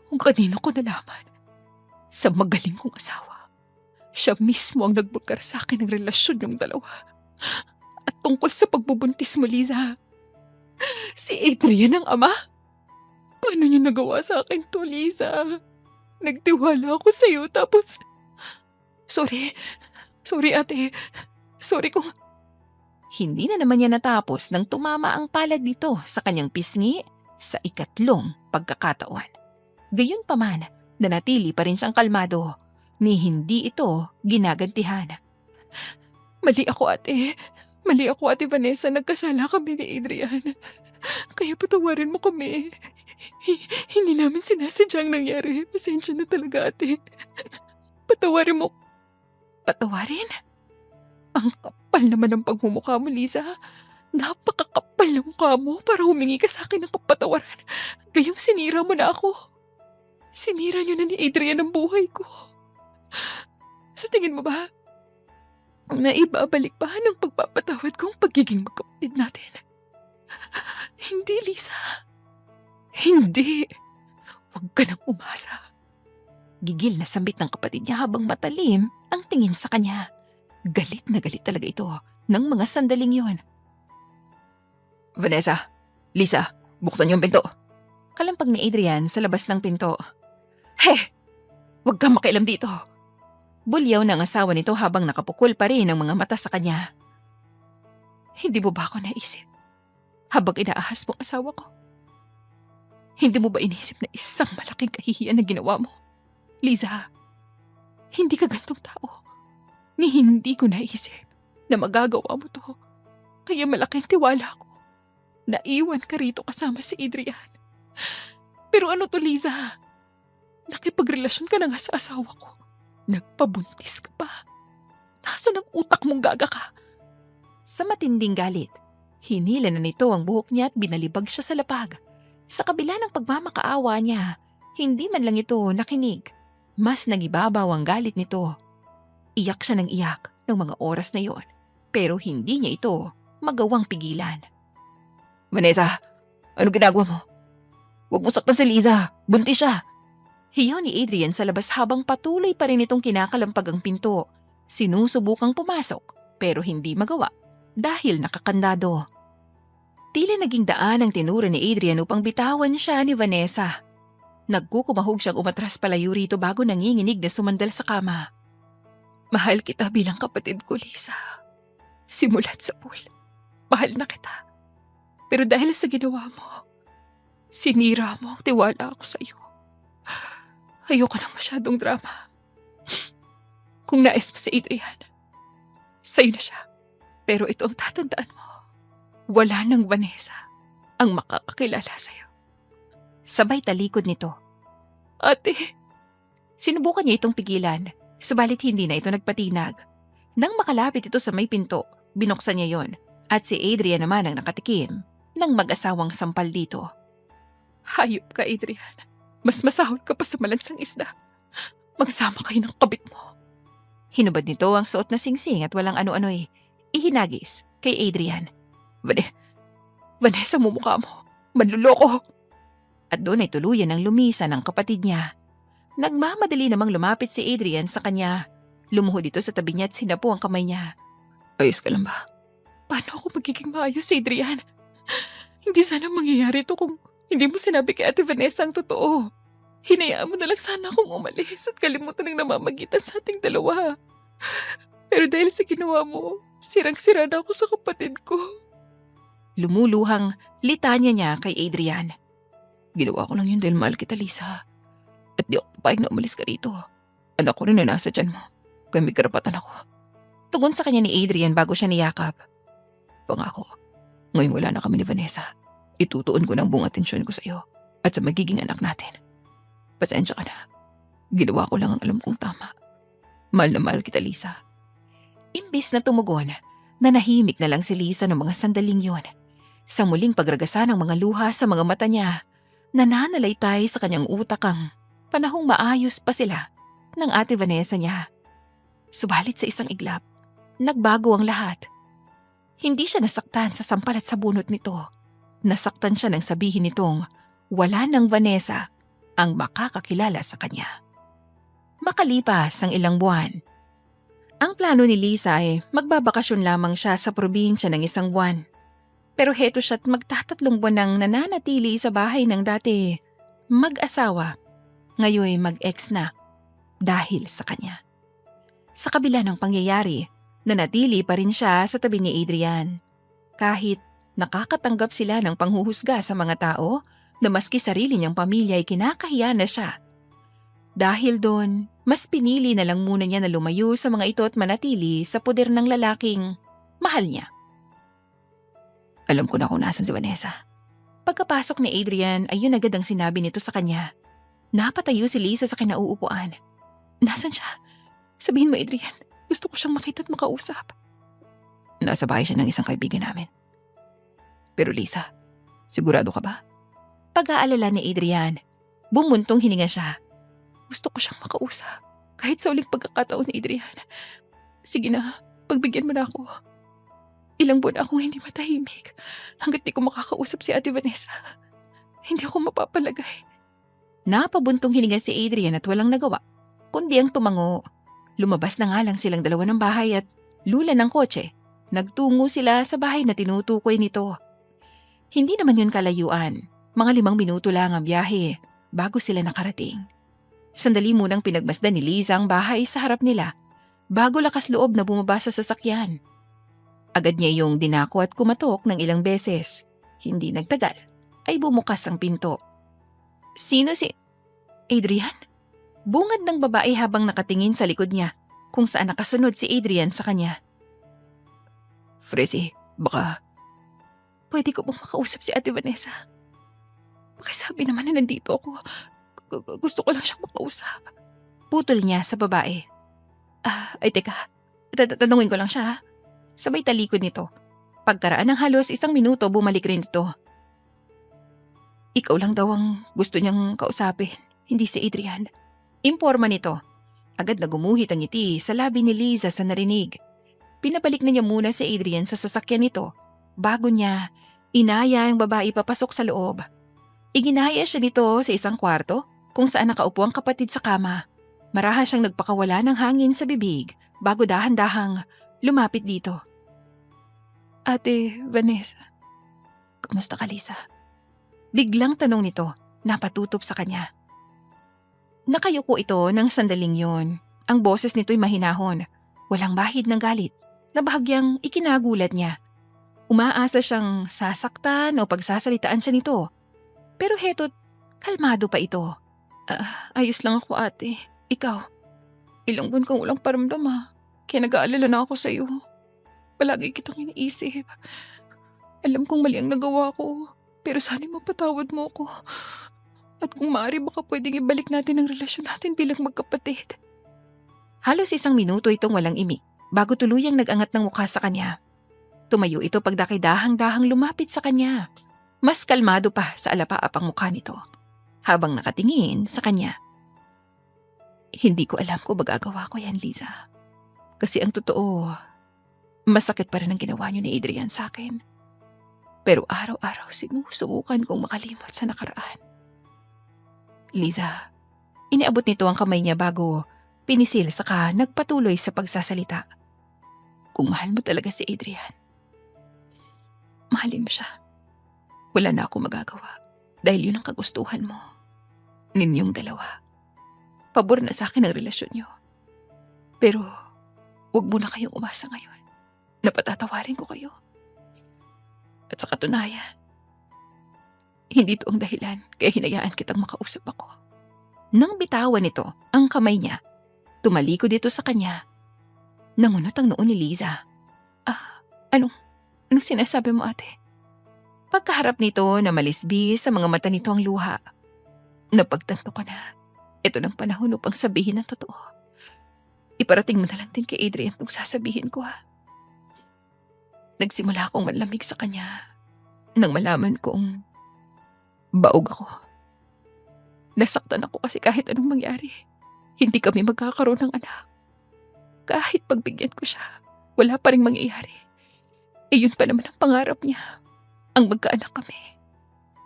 kung kanino ko nalaman, sa magaling kong asawa, siya mismo ang nagbulgar sa akin ng relasyon yung dalawa. At tungkol sa pagbubuntis mo, Liza, si Adrian ang ama? Paano niyo nagawa sa akin to, Liza? Nagtiwala ako sa'yo tapos... Sorry ate. Sorry kung... Hindi na naman niya natapos nang tumama ang palad nito sa kanyang pisngi sa ikatlong pagkakataon. Gayunpaman, nanatili pa rin siyang kalmado, ni hindi ito ginagantihan. Mali ako, ate. Mali ako, Ate Vanessa. Nagkasala kami ni Adrian. Kaya patawarin mo kami. Hindi namin sinasadyang nangyari. Pasensya na talaga, ate. Patawarin mo. Patawarin? Ang kapal naman ng pagmumukha mo, Lisa. Napakakapal ng mukha mo para humingi ka sa akin ng kapatawaran. Gayong sinira mo na ako. Sinira niyo na ni Adrian ang buhay ko. Sa tingin mo ba, naibabalik pa ng pagpapatawad kong pagiging magkapatid natin? Hindi, Lisa. Hindi. Huwag ka nang umasa. Gigil na sambit ng kapatid niya habang matalim ang tingin sa kanya. Galit na galit talaga ito ng mga sandaling yon. Vanessa, Lisa, buksan niyo ang pinto. Kalampag ni Adrian sa labas ng pinto. Huwag kang makialam dito. Bulyaw ng asawa nito habang nakapukol pa rin ang mga mata sa kanya. Hindi mo ba ako naisip habang inaahas mo ang asawa ko? Hindi mo ba inisip na isang malaking kahihiyan na ginawa mo? Liza, hindi ka gantong tao. Ni hindi ko naisip na magagawa mo to. Kaya malaking tiwala ko. Naiwan ka rito kasama si Adrian. Pero ano to, Liza? Nakipagrelasyon ka na nga sa asawa ko. Nagpabuntis ka pa. Nasaan ang utak mong gaga ka? Sa matinding galit, hinila na nito ang buhok niya at binalibag siya sa lapag. Sa kabila ng pagmamakaawa niya, hindi man lang ito nakinig. Mas nagibabaw ang galit nito. Iyak siya ng iyak ng mga oras na yon, pero hindi niya ito magawang pigilan. Vanessa, ano ginagawa mo? Huwag mo saktan si Liza, buntis siya. Hiyaw ni Adrian sa labas habang patuloy pa rin itong kinakalampag ang pinto. Sinusubukang pumasok pero hindi magawa dahil nakakandado. Tila naging daan ang tinuro ni Adrian upang bitawan siya ni Vanessa. Nagkukumahog siyang umatras palayo rito bago nanginginig na sumandal sa kama. Mahal kita bilang kapatid ko, Lisa. Simulat sa pool, mahal na kita. Pero dahil sa ginawa mo, sinira mo ang tiwala ko sa iyo. Ayoko nang masyadong drama. Kung nais mo si Adrian, sa'yo na siya. Pero ito ang tatandaan mo. Wala nang Vanessa ang makakakilala sa'yo. Sabay talikod nito. Ate, sinubukan niya itong pigilan, subalit hindi na ito nagpatinag. Nang makalapit ito sa may pinto, binuksan niya yon at si Adrian naman ang nakatikim ng mag-asawang sampal dito. Hayop ka, Adrian. Mas masahol ka pa sa malansang isda. Magsama kayo ng kabit mo. Hinubad nito ang suot na singsing at walang ano-ano'y ihinagis kay Adrian. Vanessa, mumukha mo. Manluloko. At doon ay tuluyan ang lumisan ng kapatid niya. Nagmamadali namang lumapit si Adrian sa kanya. Lumuhod ito sa tabi niya at sinapo ang kamay niya. Ayos ka lang ba? Paano ako magiging maayos, Adrian? Hindi sana mangyayari ito kung hindi mo sinabi kay Ate Vanessa ang totoo. Hinayaan mo na lang sana akong umalis at kalimutan ang namamagitan sa ating dalawa. Pero dahil sa ginawa mo, sirang-sira na ako sa kapatid ko. Lumuluhang litanya niya kay Adrian. Ginawa ko lang yun dahil mahal kita, Lisa. At di ako papayag na umalis ka rito. Anak ko rin na nasa tiyan mo. Kaya may karapatan ako. Tugon sa kanya ni Adrian bago siya niyakap. Pangako, ngayon wala na kami ni Vanessa. Itutuon ko ng buong atensyon ko sa iyo at sa magiging anak natin. Pasensya ka na. Ginawa ko lang ang alam kong tama. Mahal na mahal kita, Lisa. Imbis na tumugon, nanahimik na lang si Lisa ng mga sandaling yun. Sa muling pagragasa ng mga luha sa mga mata niya, nananalaytay sa kanyang utak ang panahong maayos pa sila ng Ate Vanessa niya. Subalit sa isang iglap, nagbago ang lahat. Hindi siya nasaktan sa sampal at sa bunot nito. Nasaktan siya nang sabihin nitong wala ng Vanessa ang makakakilala sa kanya. Makalipas ang ilang buwan, ang plano ni Lisa ay magbabakasyon lamang siya sa probinsya ng isang buwan. Pero heto siya't magtatatlong buwan nang nananatili sa bahay ng dati mag-asawa, ngayon mag-ex na dahil sa kanya. Sa kabila ng pangyayari, nanatili pa rin siya sa tabi ni Adrian. Kahit nakakatanggap sila ng panghuhusga sa mga tao na maski sarili niyang pamilya ay kinakahiya na siya. Dahil doon, mas pinili na lang muna niya na lumayo sa mga ito at manatili sa poder ng lalaking mahal niya. Alam ko na kung nasan si Vanessa. Pagkapasok ni Adrian ay yun agad ang sinabi nito sa kanya. Napatayo si Lisa sa kinauupuan. Nasaan siya? Sabihin mo, Adrian, gusto ko siyang makita at makausap. Nasa bahay siya ng isang kaibigan namin. Pero Lisa, sigurado ka ba? Pag-aalala ni Adrian, bumuntong hininga siya. Gusto ko siyang makausap. Kahit sa uling pagkakataon ni Adrian. Sige na, pagbigyan mo na ako. Ilang buwan akong hindi matahimik hanggat di ko makakausap si Ate Vanessa. Hindi ako mapapalagay. Napabuntong hininga si Adrian at walang nagawa, kundi ang tumango. Lumabas na nga lang silang dalawa ng bahay at lula ng kotse. Nagtungo sila sa bahay na tinutukoy nito. Hindi naman yun kalayuan. Mga 5 minuto lang ang biyahe bago sila nakarating. Sandali munang pinagmasdan ni Liza ang bahay sa harap nila bago lakas loob na bumaba sa sasakyan. Agad niya yung dinako at kumatok ng ilang beses. Hindi nagtagal ay bumukas ang pinto. Sino si Adrian? Bungad ng babae habang nakatingin sa likod niya kung saan nakasunod si Adrian sa kanya. Fresi, baka pwede ko bang makausap si Ate Vanessa? Pakisabi naman na nandito ako. Gusto ko lang siyang makausap. Putol niya sa babae. Ay teka, tatanungin ko lang siya ha. Sabay talikod nito. Pagkaraan ng halos 1 minuto, bumalik rin ito. Ikaw lang daw ang gusto niyang kausapin, hindi si Adrian. Imporma nito. Agad na gumuhit ang ngiti sa labi ni Liza sa narinig. Pinabalik na niya muna si Adrian sa sasakyan nito bago niya inaya ang babae papasok sa loob. Iginaya siya nito sa isang kwarto kung saan nakaupo ang kapatid sa kama. Marahas siyang nagpakawala ng hangin sa bibig bago dahan-dahang lumapit dito. Ate Vanessa, kamusta ka, Lisa? Biglang tanong nito, napatutup sa kanya. Nakayuko ito ng sandaling yon. Ang boses nito'y mahinahon. Walang bahid ng galit na bahagyang ikinagulat niya. Umaasa siyang sasaktan o pagsasalitaan siya nito. Pero heto't kalmado pa ito. Ayos lang ako, ate. Ikaw, ilang buwan kang walang paramdam ha. Kaya nag-aalala na ako sa'yo. Palagi kitang iniisip. Alam kong mali ang nagawa ko, pero sana'y mapatawad mo ko. At kung maaari baka pwedeng ibalik natin ang relasyon natin bilang magkapatid. Halos 1 minuto itong walang imik bago tuluyang nag-angat ng mukha sa kanya. Tumayo ito pagdakay dahang-dahang lumapit sa kanya. Mas kalmado pa sa alapaap ang mukha nito. habang nakatingin sa kanya. Hindi ko alam kung magagawa ko yan, Liza. Kasi ang totoo, masakit pa rin ang ginawa niyo ni Adrian sa akin. Pero araw-araw sinusubukan kong makalimot sa nakaraan. Liza, iniabot nito ang kamay niya bago pinisil saka nagpatuloy sa pagsasalita. Kung mahal mo talaga si Adrian, mahalin mo siya. Wala na akong magagawa dahil yun ang kagustuhan mo. Ninyong dalawa. Pabor na sa akin ang relasyon niyo. Pero huwag mo na kayong umasa ngayon. Napatatawarin ko kayo. At sa katunayan, hindi ito ang dahilan kaya hinayaan kitang makausap ako. Nang bitawan nito ang kamay niya, tumalikod dito sa kanya. Nangunot ang noo ni Liza. Anong sinasabi mo, ate? Pagkaharap nito na malisbis sa mga mata nito ang luha, napagtanto ko na ito ng panahon upang sabihin ang totoo. Iparating mo na lang din kay Adrian kung sasabihin ko, ha. Nagsimula akong manlamig sa kanya nang malaman kong baog ako. Nasaktan ako kasi kahit anong mangyari, hindi kami magkakaroon ng anak. Kahit pagbigyan ko siya, wala pa ring mangyayari. Yun pa naman ang pangarap niya, ang magkaanak kami.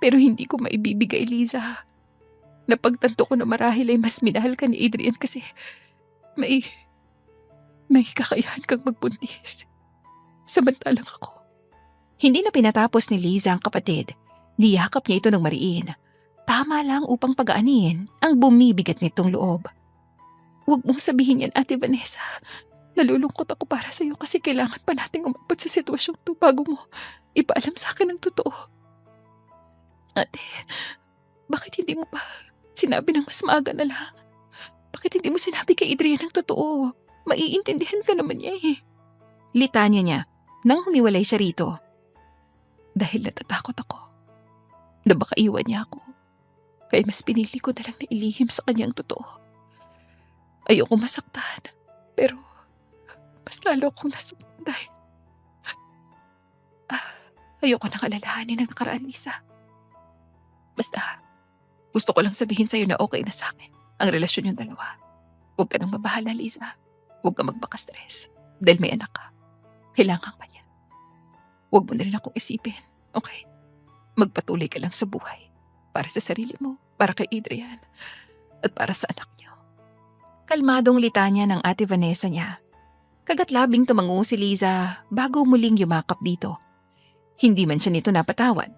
Pero hindi ko maibibigay, Liza. Napagtanto ko na marahil ay mas minahal ka ni Adrian kasi may kakayahan kang magbuntis. Samantalang ako. Hindi na pinatapos ni Liza ang kapatid. Niyakap niya ito ng mariin. Tama lang upang pagaanin ang bumibigat nitong loob. Huwag mong sabihin yan, Ate Vanessa. Nalulungkot ako para sa'yo kasi kailangan pa nating umabot sa sitwasyong to bago mo ipaalam sa akin ang totoo. Ate, bakit hindi mo pa sinabi ng mas maaga na lang? Bakit hindi mo sinabi kay Adrian ang totoo? Maiintindihan ka naman niya eh. Litanya niya nang humiwalay siya rito. Dahil natatakot ako na baka iwan niya ako. Kaya mas pinili ko na lang na ilihim sa kanya ang totoo. Ayoko masaktan, pero mas lalo akong nasaktan dahil ayoko nang alalahanin ang nakaraan, Lisa. Basta, gusto ko lang sabihin sa'yo na okay na sa akin ang relasyon yung dalawa. Huwag ka nang mabahala, Lisa. Huwag ka magpaka-stress dahil may anak ka. Kailangan ka niya. Huwag mo na rin akong isipin, okay? Magpatuloy ka lang sa buhay. Para sa sarili mo, para kay Adrian, at para sa anak niyo. Kalmadong litanya ng Ate Vanessa niya. Kagatlabing tumango si Liza bago muling yumakap dito. Hindi man siya nito napatawad.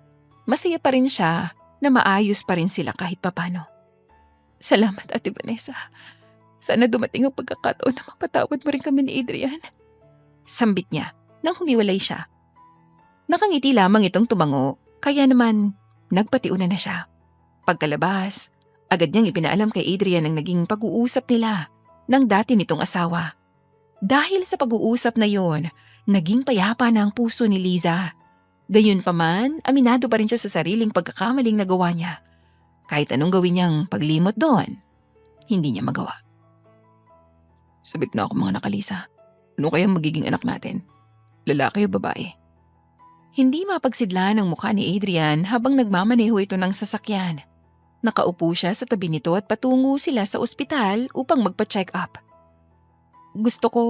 Masaya pa rin siya na maayos pa rin sila kahit papano. Salamat, Ate Vanessa. Sana dumating ang pagkakataon na mapatawad mo rin kami ni Adrian. Sambit niya nang humiwalay siya. Nakangiti lamang itong tumango, kaya naman nagpatiunan na siya. Pagkalabas, agad niyang ipinaalam kay Adrian ang naging pag-uusap nila ng dati nitong asawa. Dahil sa pag-uusap na yon, naging payapa na ang puso ni Liza. Gayunpaman, aminado pa rin siya sa sariling pagkakamaling nagawa niya. Kahit anong gawin niyang paglimot doon, hindi niya magawa. Sabik na ako mga nakalisa. Ano kaya magiging anak natin? Lalaki o babae? Hindi mapagsidla ng mukha ni Adrian habang nagmamaneho ito ng sasakyan. Nakaupo siya sa tabi nito at patungo sila sa ospital upang magpa-check up. Gusto ko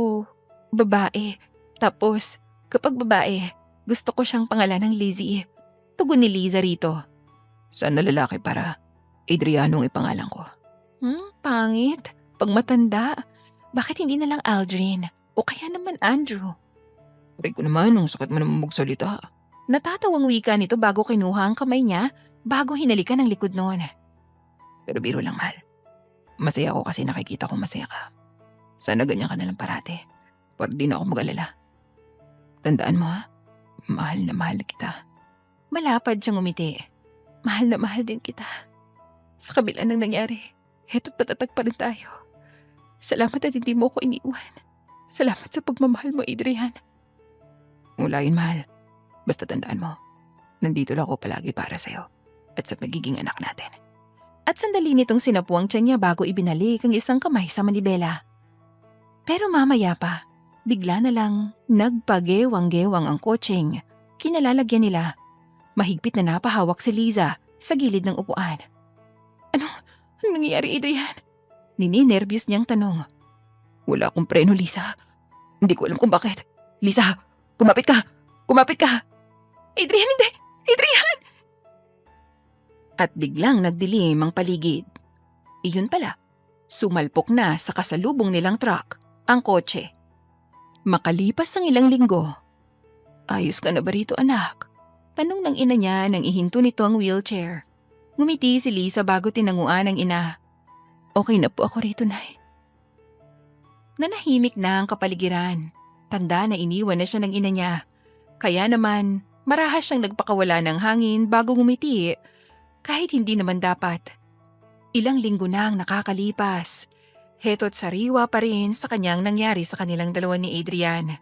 babae. Tapos, kapag babae, gusto ko siyang pangalan ng Lizzie. Tugon ni Liza rito. Sana lalaki para Adriano ang ipangalan ko. Pangit. Pag matanda, bakit hindi na lang Aldrin? O kaya naman Andrew? Pare ko naman, ang sakit mo naman magsalita. Natatawang wika nito bago kinuha ang kamay niya bago hinalikan ang likod noon. Pero biro lang, mahal. Masaya ako kasi nakikita kong masaya ka. Sana ganyan ka na lang parate. Para di na ako mag-alala. Tandaan mo, ha? Mahal na mahal kita. Malapad siyang umiti. Mahal na mahal din kita. Sa kabila ng nangyari, heto't patatag pa rin tayo. Salamat at hindi mo ko iniwan. Salamat sa pagmamahal mo, Adrian. Wala yun, mahal. Basta tandaan mo, nandito lang ako palagi para sa'yo at sa magiging anak natin. At sandali nitong sinapuang tiyan niya bago ibinalik ang isang kamay sa manibela. Pero mamaya pa, bigla na lang nagpagewang-gewang ang kotseng. Kinalalagyan nila. Mahigpit na napahawak si Liza sa gilid ng upuan. Anong nangyayari, Adrian? Nininervyos niyang tanong. Wala akong preno, Lisa. Hindi ko alam kung bakit. Lisa, kumapit ka! Kumapit ka! Adrian, hindi! Adrian! At biglang nagdilim ang paligid. Iyon pala, sumalpok na sa kasalubong nilang truck ang kotse. Makalipas ang ilang linggo. Ayos ka na ba rito, anak? Tanong ng ina niya nang ihinto nito ang wheelchair. Ngumiti si Lisa bago tinanguan ng ina. Okay na po ako rito, Nay. Nanahimik na ang kapaligiran. Tanda na iniwan na siya ng ina niya. Kaya naman, marahas siyang nagpakawala ng hangin bago ngumiti. Kahit hindi naman dapat. Ilang linggo na ang nakakalipas. Heto't sariwa pa rin sa kanyang nangyari sa kanilang dalawa ni Adrian.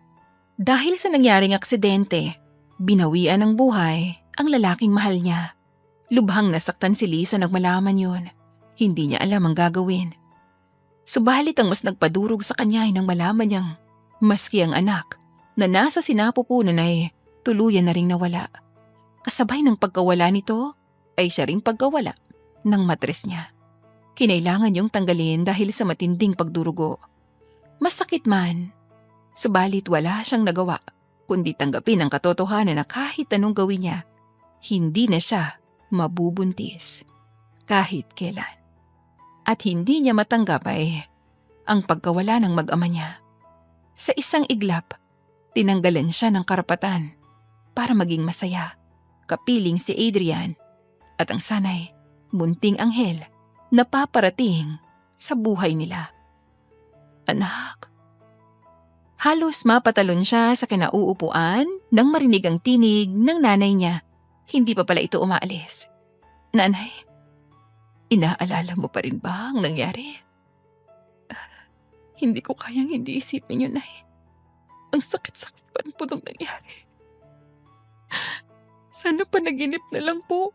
Dahil sa nangyaring aksidente, binawian ng buhay ang lalaking mahal niya. Lubhang nasaktan si Lisa nang malaman yun. Hindi niya alam ang gagawin. Subalit ang mas nagpadurog sa kanya ay nang malaman niyang maski ang anak na nasa sinapupunan ay tuluyan na ring nawala. Kasabay ng pagkawala nito ay siya ring pagkawala ng matres niya. Kinailangan niyong tanggalin dahil sa matinding pagdurugo. Masakit man, subalit wala siyang nagawa kundi tanggapin ang katotohanan na kahit anong gawin niya, hindi na siya mabubuntis kahit kailan. At hindi niya matanggap ay ang pagkawala ng mag-ama niya. Sa isang iglap, tinanggalan siya ng karapatan para maging masaya, kapiling si Adrian at ang sanay, munting anghel na paparating sa buhay nila. Anak. Halos mapatalon siya sa kinauupuan nang marinig ang tinig ng nanay niya. Hindi pa pala ito umaalis. Nanay, inaalala mo pa rin ba ang nangyari? Hindi ko kayang hindi isipin yun, Nay. Ang sakit-sakit pa rin po nung nangyari. Sana panaginip na lang po.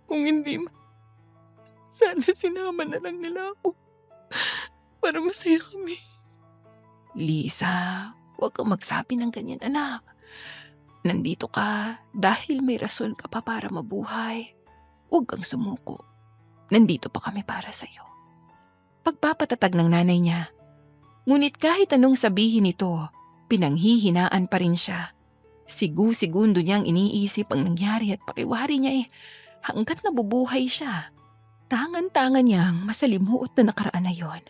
Kung hindi man, sana sinama na lang nila ako para masaya kami. Lisa, huwag kang magsabi ng ganyan, anak. Nandito ka dahil may rason ka pa para mabuhay. Huwag kang sumuko. Nandito pa kami para sa'yo. Pagpapatatag ng nanay niya. Ngunit kahit anong sabihin nito, pinanghihinaan pa rin siya. Sigu-segundo niyang iniisip ang nangyari at pakiwari niya hanggat nabubuhay siya. Tangan-tangan niyang masalimuot na nakaraan na yon.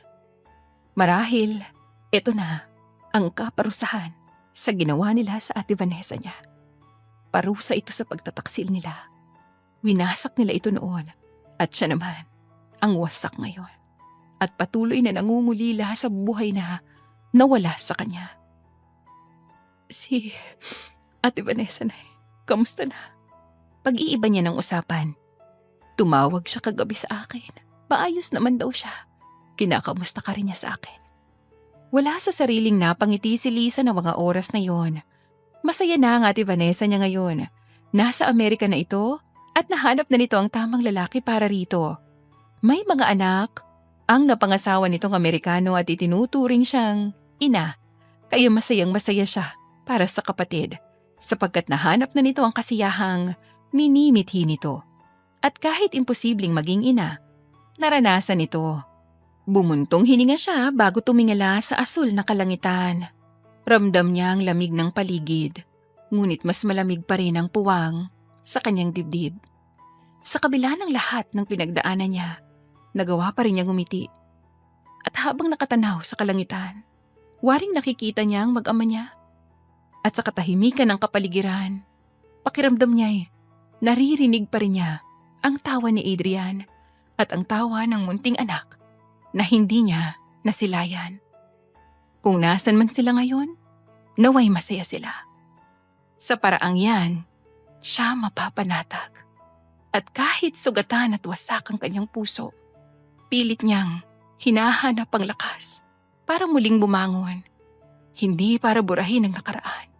Marahil, ito na ang kaparusahan sa ginawa nila sa Ate Vanessa niya. Parusa ito sa pagtataksil nila. Winasak nila ito noon at siya naman ang wasak ngayon. At patuloy na nangungulila sa buhay na nawala sa kanya. Si Ate Vanessa na, kamusta na? Pag-iiba niya ng usapan. Tumawag siya kagabi sa akin. Maayos naman daw siya. Kinakamusta ka rin niya sa akin. Wala sa sariling napangiti si Lisa ng mga oras na yon. Masaya na ang Ate Vanessa niya ngayon. Nasa Amerika na ito at nahanap na nito ang tamang lalaki para rito. May mga anak. Ang napangasawa nitong Amerikano at itinuturing siyang ina. Kaya masayang-masaya siya para sa kapatid sapagkat nahanap na nito ang kasiyahang minimithi nito. At kahit imposibleng maging ina, naranasan ito. Bumuntong hininga siya bago tumingala sa asul na kalangitan. Ramdam niya ang lamig ng paligid, ngunit mas malamig pa rin ang puwang sa kanyang dibdib. Sa kabila ng lahat ng pinagdaanan niya, nagawa pa rin niyang umiti. At habang nakatanaw sa kalangitan, waring nakikita niya ang mag-ama niya. At sa katahimikan ng kapaligiran, pakiramdam niya naririnig pa rin niya ang tawa ni Adrian at ang tawa ng munting anak na hindi niya nasilayan. Kung nasan man sila ngayon, naway masaya sila. Sa paraang yan, siya mapapanatag. At kahit sugatan at wasak ang kanyang puso, pilit niyang hinahanap ang lakas para muling bumangon. Hindi para burahin ang nakaraan,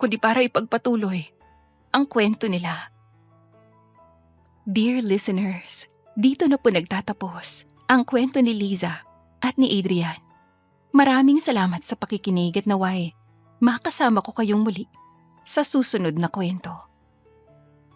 kundi para ipagpatuloy ang kwento nila. Dear listeners, dito na po nagtatapos ang kwento ni Liza at ni Adrian. Maraming salamat sa pakikinig at naway makasama ko kayong muli sa susunod na kwento.